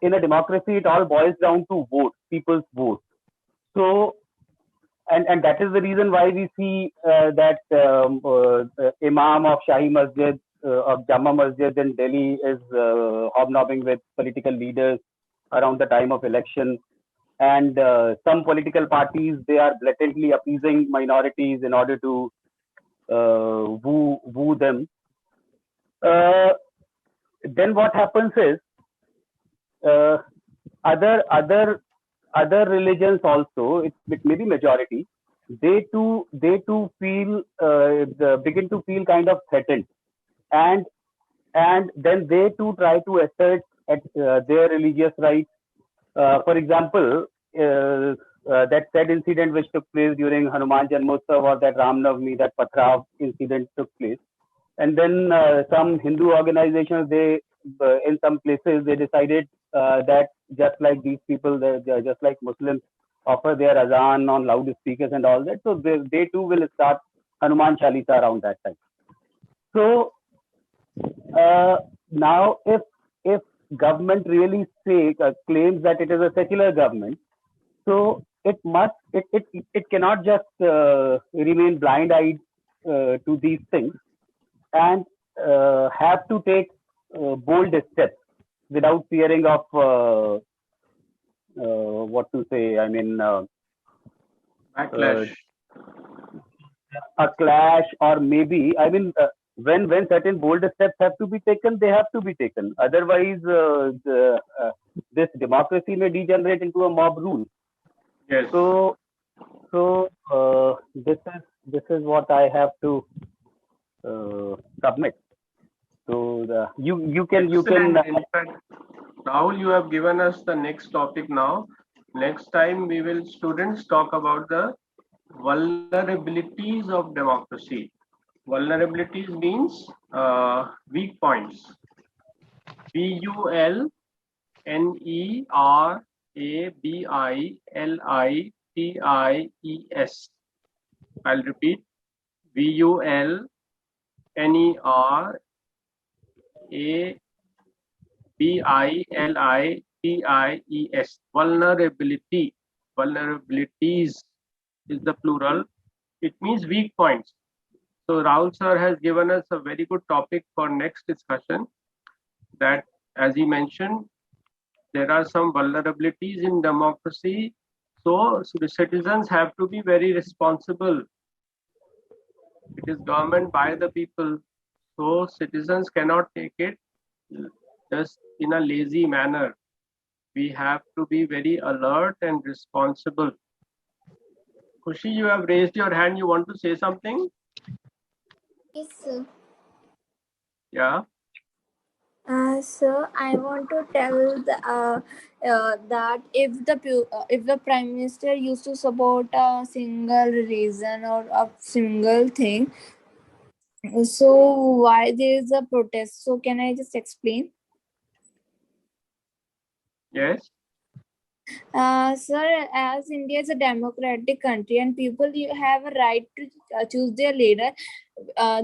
S6: in a democracy, it all boils down to vote, people's vote. So, and that is the reason why we see that Imam of Shahi Masjid, of Jama Masjid in Delhi is hobnobbing with political leaders around the time of election. And some political parties, they are blatantly appeasing minorities in order to woo them. Then what happens is, other religions also, it may be majority, they too feel begin to feel kind of threatened, and then they too try to assert their religious rights. For example, that said incident which took place during Hanuman Janmotsav, or that Ram Navami, that Pathrav incident took place, and then some Hindu organizations, they in some places they decided that just like these people, just like Muslims offer their azan on loudspeakers and all that, so they too will start Hanuman Chalisa around that time. So now, if government really claims that it is a secular government, so it cannot just remain blind-eyed to these things, and have to take bold steps without fearing of what to say.
S2: Backlash.
S6: A clash, or maybe when certain bold steps have to be taken, they have to be taken. Otherwise, this democracy may degenerate into a mob rule.
S2: Yes.
S6: So this is what I have to submit. So you can.
S2: In fact, Rahul, you have given us the next topic now. Next time we will students talk about the vulnerabilities of democracy. Vulnerabilities means weak points. VULNERABILITIES. I'll repeat. VULNERABILITIES. Vulnerability. Vulnerabilities is the plural. It means weak points. So Rahul sir has given us a very good topic for next discussion, that as he mentioned, there are some vulnerabilities in democracy. So the citizens have to be very responsible. It is government by the people. So citizens cannot take it just in a lazy manner. We have to be very alert and responsible. Khushi, you have raised your hand. You want to say something?
S10: Yes, sir.
S2: Yeah.
S1: So I want to tell that if the prime minister used to support a single reason or a single thing, so why there is a protest? So can I just explain?
S2: Yes.
S1: Sir, as India is a democratic country and people have a right to choose their leader,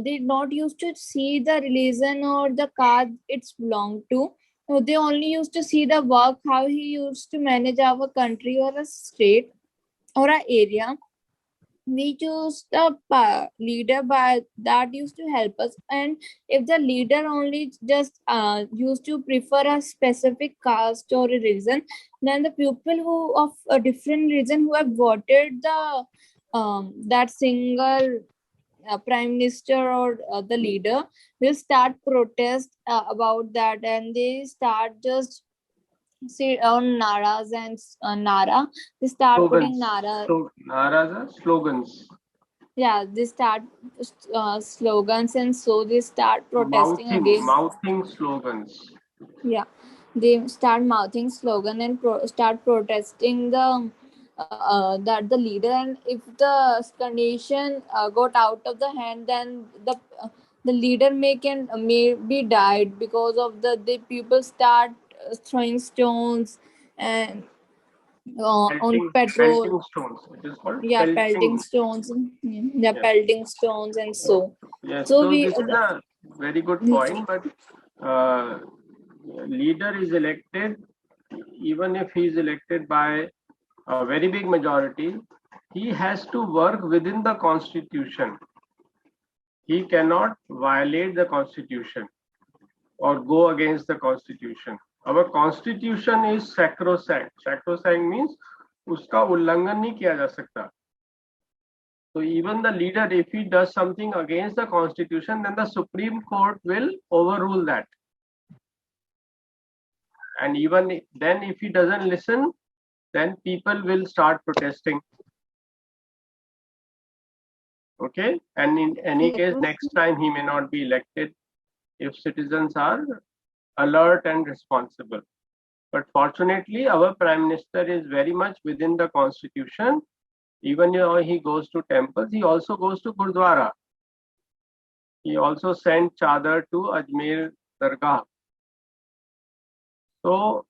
S1: they not used to see the religion or the caste it's belonged to. So they only used to see the work, how he used to manage our country or a state or a area. We choose the leader by that used to help us, and if the leader only just used to prefer a specific caste or a religion, then the people who of a different religion who have voted the that single prime minister or the leader will start protest about that, and they start just say on naras and nara, they start putting
S2: Slogans.
S1: nara.
S2: So naras are slogans.
S1: Yeah, they start slogans, and so they start protesting against.
S2: Mouthing slogans.
S1: Yeah, they start mouthing slogan and start protesting the that the leader, and if the condition got out of the hand, then the leader may be died because of the people start throwing stones and on petrol.
S2: Pelting stones. It is called
S1: Yeah, pelting stones. Yeah,
S2: Yes.
S1: pelting stones, and so.
S2: Yes.
S1: So
S2: So
S1: we.
S2: this is a very good point, but leader is elected, even if he is elected by a very big majority, he has to work within the constitution. He cannot violate the constitution or go against the constitution. Our constitution is sacrosanct. Sacrosanct means uska ullangan nahi kiya ja sakta. So even the leader, if he does something against the constitution, then the Supreme Court will overrule that. And even then, if he doesn't listen, then people will start protesting. Okay, and in any case, next time he may not be elected if citizens are alert and responsible. But fortunately, our Prime Minister is very much within the constitution. Even though he goes to temples, he also goes to Gurdwara. He also sent chadar to Ajmer Dargah. So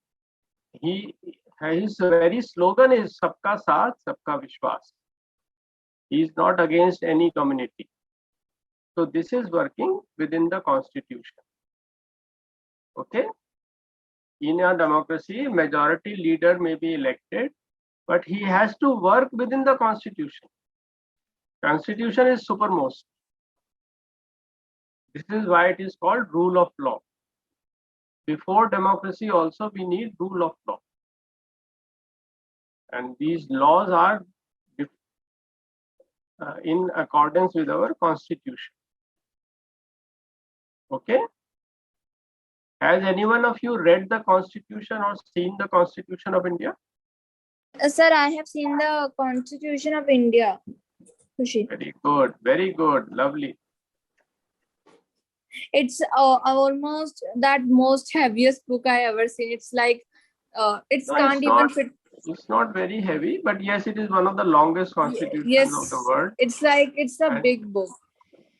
S2: his very slogan is Sabka Saath, Sabka Vishwas. He is not against any community. So this is working within the constitution. Okay. In a democracy, majority leader may be elected, but he has to work within the constitution. Constitution is supermost. This is why it is called rule of law. Before democracy also we need rule of law. And these laws are in accordance with our constitution. Okay. Has anyone of you read the constitution or seen the constitution of India?
S1: Sir, I have seen the Constitution of India. Khushi.
S2: Very good, lovely.
S1: It's almost that most heaviest book I ever seen. It's like can't even fit.
S2: It's not very heavy, but yes, it is one of the longest constitutions of the world.
S1: It's like it's a big book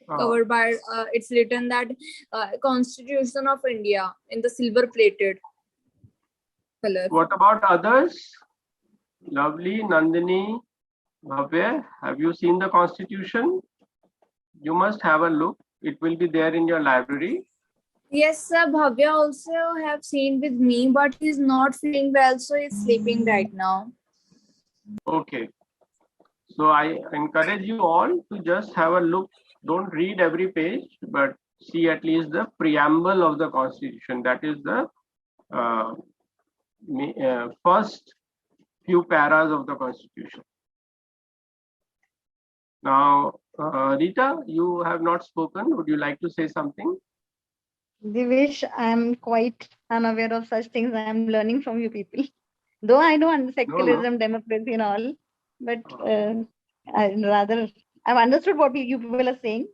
S1: covered by. It's written that Constitution of India in the silver plated color.
S2: What about others? Lovely, Nandini, Bhavya, have you seen the Constitution? You must have a look. It will be there in your library.
S1: Yes, sir. Bhavya also have seen with me, but he's not feeling well, so he's sleeping right now.
S2: Okay. So I encourage you all to just have a look. Don't read every page, but see at least the preamble of the Constitution. That is the first few paras of the Constitution. Now, Rita, you have not spoken. Would you like to say something?
S4: Divish, I'm quite unaware of such things. I'm learning from you people. Though I know secularism, democracy and all, but I've understood what you people are saying.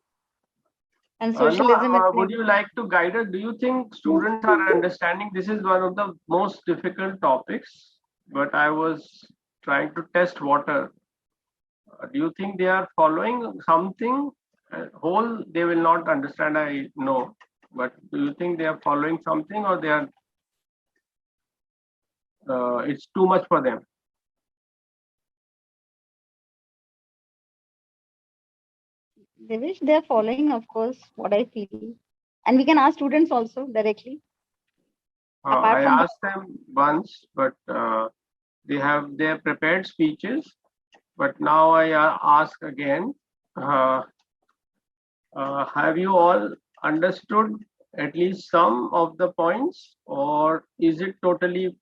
S4: And
S2: No,
S4: socialism is
S2: would you like to guide us? Do you think students are understanding? This is one of the most difficult topics, but I was trying to test water. Do you think they are following something? Whole they will not understand, I know, but do you think they are following something, or they are? It's too much for them.
S4: Devish, they're following, of course, what I feel. And we can ask students also directly. Apart
S2: I
S4: from
S2: asked them once, but they have their prepared speeches. But now I ask again. Have you all understood at least some of the points, or is it totally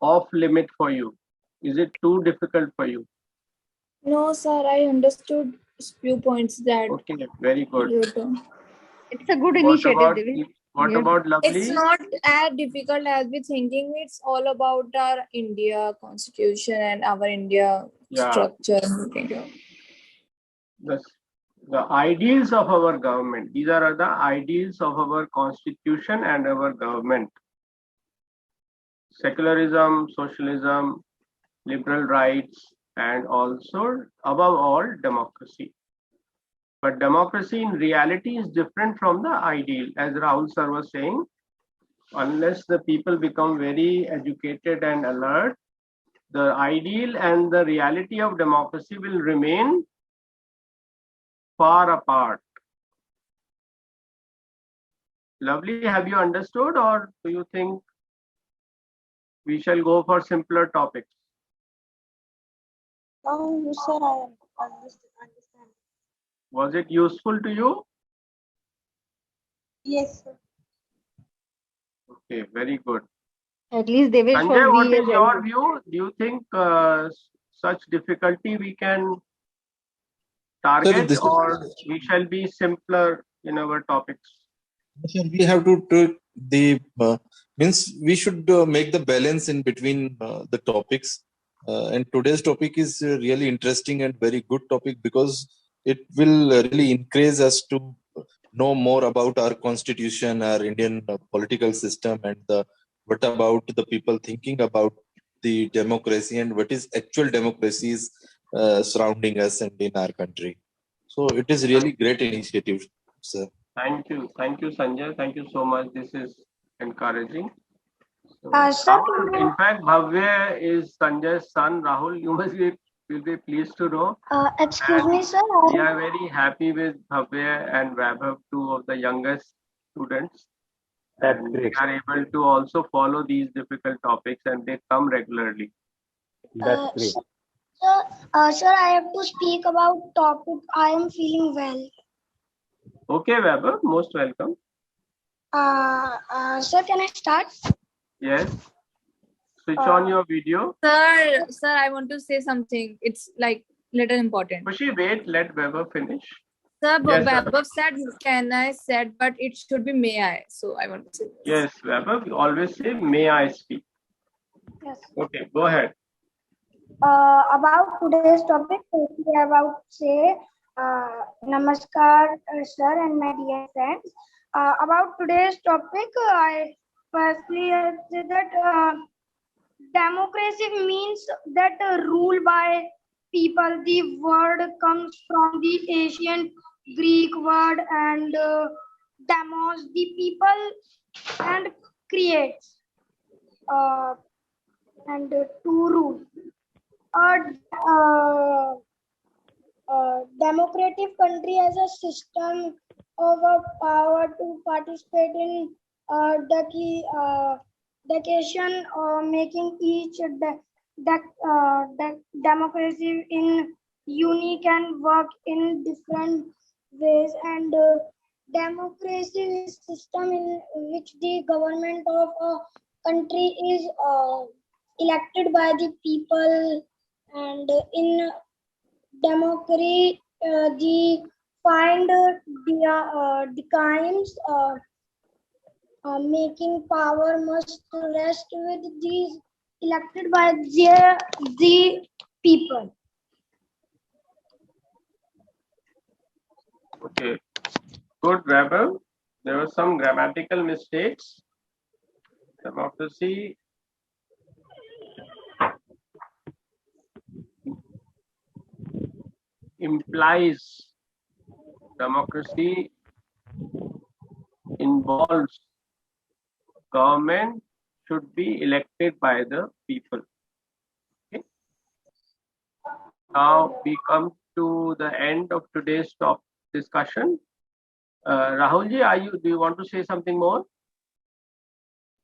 S2: off limit for you? Is it too difficult for you?
S1: No, sir, I understood few points that
S2: Okay, very good.
S1: you told.
S4: it's a good
S2: What
S4: initiative,
S2: about
S4: Devish.
S2: what
S4: Yeah.
S2: about
S1: It's
S2: Lovely?
S1: not as difficult as we thinking. It's all about our India constitution and our India
S2: Yeah,
S1: structure.
S2: the ideals of our government. These are the ideals of our constitution and our government. Secularism, socialism, liberal rights, and also, above all, democracy. But democracy in reality is different from the ideal. As Rahul sir was saying, unless the people become very educated and alert, the ideal and the reality of democracy will remain far apart. Lovely, have you understood, or do you think we shall go for simpler topics?
S5: No, sir, I understand.
S2: Was it useful to you?
S5: Yes, sir.
S2: Okay, very good.
S4: At least Devish
S2: Sanjay,
S4: for
S2: what
S4: we
S2: is your view? Do you think such difficulty we can target,
S8: this
S2: or we shall be simpler in our topics?
S8: Sir, we have to take the means we should make the balance in between the topics. And today's topic is really interesting and very good topic because it will really encourage us to know more about our constitution, our Indian political system, and what about the people thinking about the democracy and what is actual democracy is surrounding us and in our country. So it is really great initiative, sir.
S2: Thank you, Sanjay. Thank you so much. This is encouraging. So,
S5: Sir,
S2: Rahul, in fact, Bhavya is Sanjay's son. Rahul, you must will be pleased to know.
S5: excuse me, sir.
S2: We are very happy with Bhavya and Vaibhav, two of the youngest students.
S6: That's
S2: And
S6: great.
S2: they are able to also follow these difficult topics, and they come regularly.
S6: That's great.
S5: Sir, I have to speak about topic. I am feeling well.
S2: Okay, Vaibhav, most welcome.
S5: Sir, can I start?
S2: Yes. Switch on your video.
S1: Sir, I want to say something. It's like little important.
S2: Khushi, wait, let Vaibhav finish.
S1: Sir,
S2: Yes, sir.
S1: Vaibhav said, can I said, but it should be may I. So I want to say this.
S2: Yes, Vaibhav, you always say, may I speak?
S5: Yes.
S2: Okay, go ahead.
S5: About today's topic, we are about to say Namaskar, sir, and my dear friends. About today's topic, I firstly say that democracy means that rule by people. The word comes from the ancient Greek word and demos, the people, and creates and to rule. Democratic country has a system of a power to participate in decision making each democracy in unique and work in different ways, and democracy is system in which the government of a country is elected by the people, and in democracy the find declines making power must rest with these elected by the people.
S2: Okay, Good, Vaibhav. There were some grammatical mistakes. Democracy implies, democracy involves, government should be elected by the people. Okay. Now we come to the end of today's top discussion. Rahulji, do you want to say something more?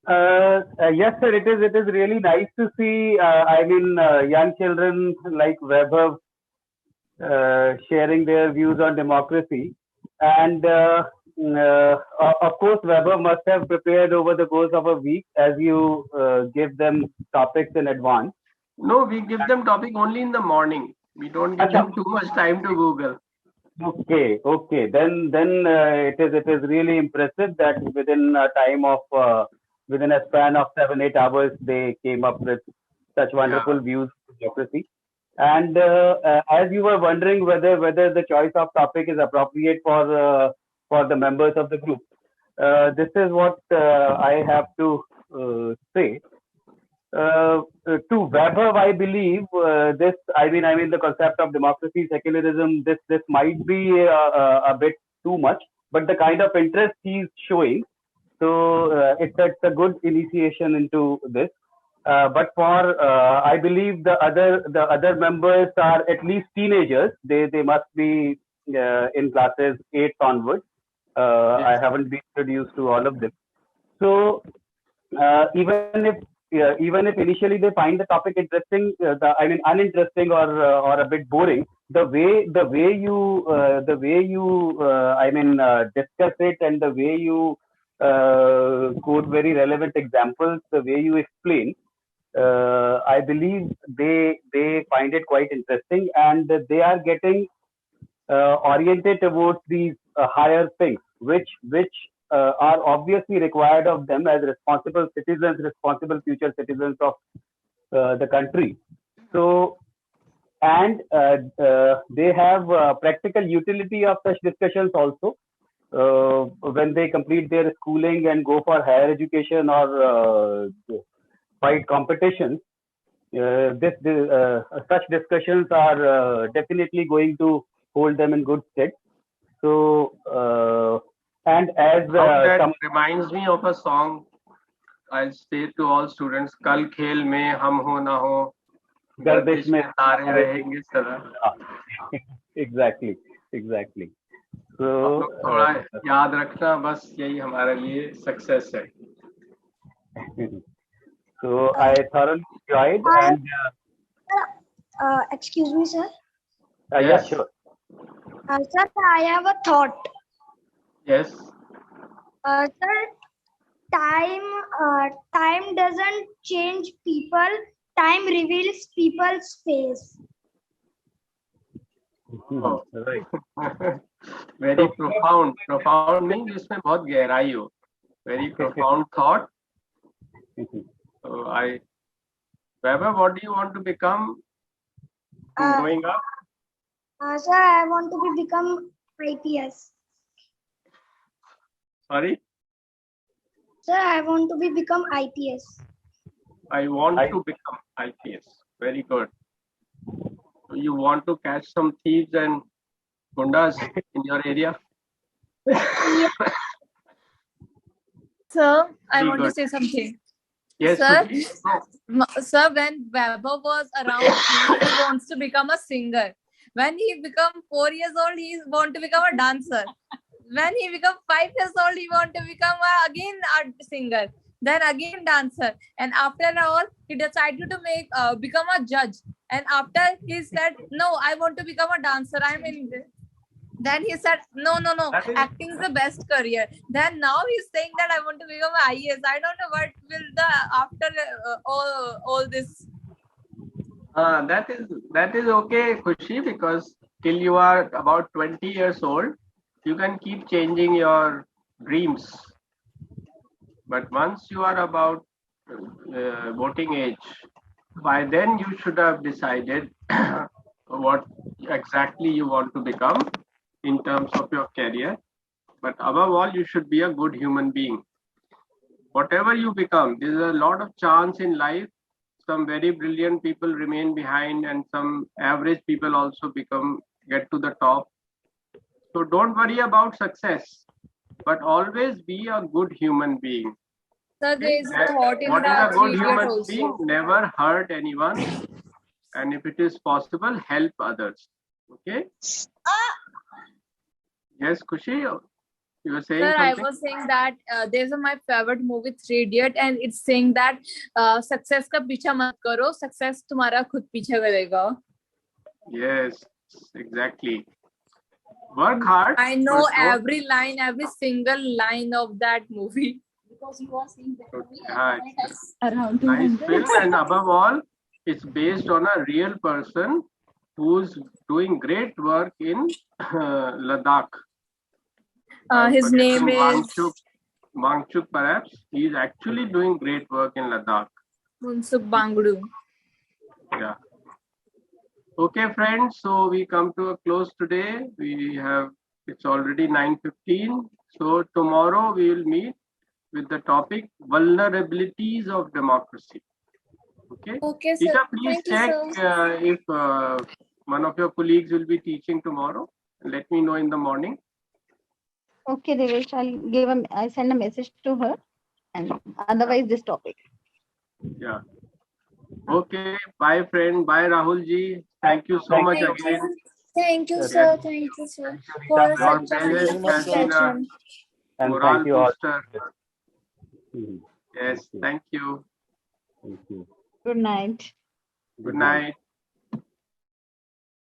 S6: Yes, sir. It is really nice to see. Young children like Vaibhav sharing their views on democracy, and of course, Vaibhav must have prepared over the course of a week, as you give them topics in advance.
S2: No, we give them topic only in the morning. We don't give them too much time to Google.
S6: Okay. Then it is really impressive that within a time of within a span of 7-8 hours they came up with such wonderful views of democracy. And as you were wondering whether the choice of topic is appropriate for the members of the group, this is what I have to say. To Vaibhav, I believe this. The concept of democracy, secularism. This might be a bit too much, but the kind of interest he's showing, so it's a good initiation into this. But for I believe the other members are at least teenagers. They must be in classes 8 onwards. I haven't been introduced to all of them. So even if initially they find the topic interesting, uninteresting or a bit boring, the way you discuss it and the way you quote very relevant examples, the way you explain, I believe they find it quite interesting, and they are getting oriented towards these higher things, which are obviously required of them as responsible citizens, responsible future citizens of the country. So, and they have practical utility of such discussions also when they complete their schooling and go for higher education or fight competitions. Such discussions are definitely going to hold them in good stead. So, and as
S2: that reminds me of a song I'll say to all students: Kal khel mein hum ho na ho, gardish mein tare rahenge sada.
S6: Exactly. So
S2: थोड़ा याद रखना, बस यही हमारे लिए success है.
S6: So I thoroughly enjoyed and
S10: excuse me, sir.
S6: Yes, sure.
S10: Sir, I have a thought.
S2: Yes.
S10: Sir, time doesn't change people. Time reveals people's face.
S2: Oh, right. Very profound. Profound means इसमें बहुत गहराई हो. Very profound thought. So Vaibhav, what do you want to become growing up?
S10: Sir, I want to become IPS.
S2: Sorry?
S10: Sir, I want to become IPS.
S2: I want to become IPS. Very good. So you want to catch some thieves and gundas in your area?
S1: Sir, I
S2: Very
S1: want
S2: good.
S1: to say something.
S2: Yes,
S1: Sir,
S2: please.
S1: sir, when Vaibhav was around, he wants to become a singer. When he become 4 years old, he want to become a dancer. When he become 5 years old, he want to become again a singer. Then again dancer. And after all, he decided to become a judge. And after he said, no, I want to become a dancer. Then he said, no, acting is the best career. Then now he's saying that I want to become an IAS. I don't know what will after all this.
S2: That is okay, Khushi, because till you are about 20 years old, you can keep changing your dreams. But once you are about voting age, by then you should have decided what exactly you want to become in terms of your career. But above all, you should be a good human being. Whatever you become, there's a lot of chance in life. Some very brilliant people remain behind, and some average people also get to the top. So don't worry about success, but always be a good human being.
S1: Sir, there is a thought in
S2: What is a
S1: that
S2: good
S1: idiot
S2: human
S1: also.
S2: being? Never hurt anyone, and if it is possible, help others. Okay? Yes, Kushi, you were saying
S1: Sir, I
S2: something?
S1: was saying that there's my favorite movie, Three Idiot, and it's saying that success का पीछा मत करो, success तुम्हारा खुद पीछा करेगा.
S2: Yes, exactly. Work hard.
S1: I know
S2: but don't-
S1: every line, every single line of that movie. Because you are seeing that movie
S2: it's
S1: around
S2: nice
S1: 200.
S2: film, and above all, it's based on a real person who's doing great work in Ladakh.
S1: His name is
S2: Wangchuk, perhaps. He's actually doing great work in Ladakh.
S1: Munsuk Bangdu.
S2: Yeah. Okay, friends. So we come to a close today. It's already 9:15. So tomorrow we will meet with the topic vulnerabilities of democracy. Okay.
S1: Okay, sir.
S2: Isha, please
S1: Thank you,
S2: check
S1: sir.
S2: if one of your colleagues will be teaching tomorrow. Let me know in the morning.
S4: Okay, Devesh, I'll send a message to her, and otherwise this topic.
S2: Yeah. Okay. Bye, friend. Bye, Rahul ji. Thank you so much again.
S1: Thank you,
S2: Yes.
S1: sir. Thank you, sir. For
S2: Your
S1: such a
S2: presence
S1: wonderful
S2: has been a
S1: session.
S6: And
S2: moral
S6: thank you all.
S2: booster.
S6: Mhm.
S2: Yes. Thank you.
S6: Thank you.
S4: Good night.
S2: Good night.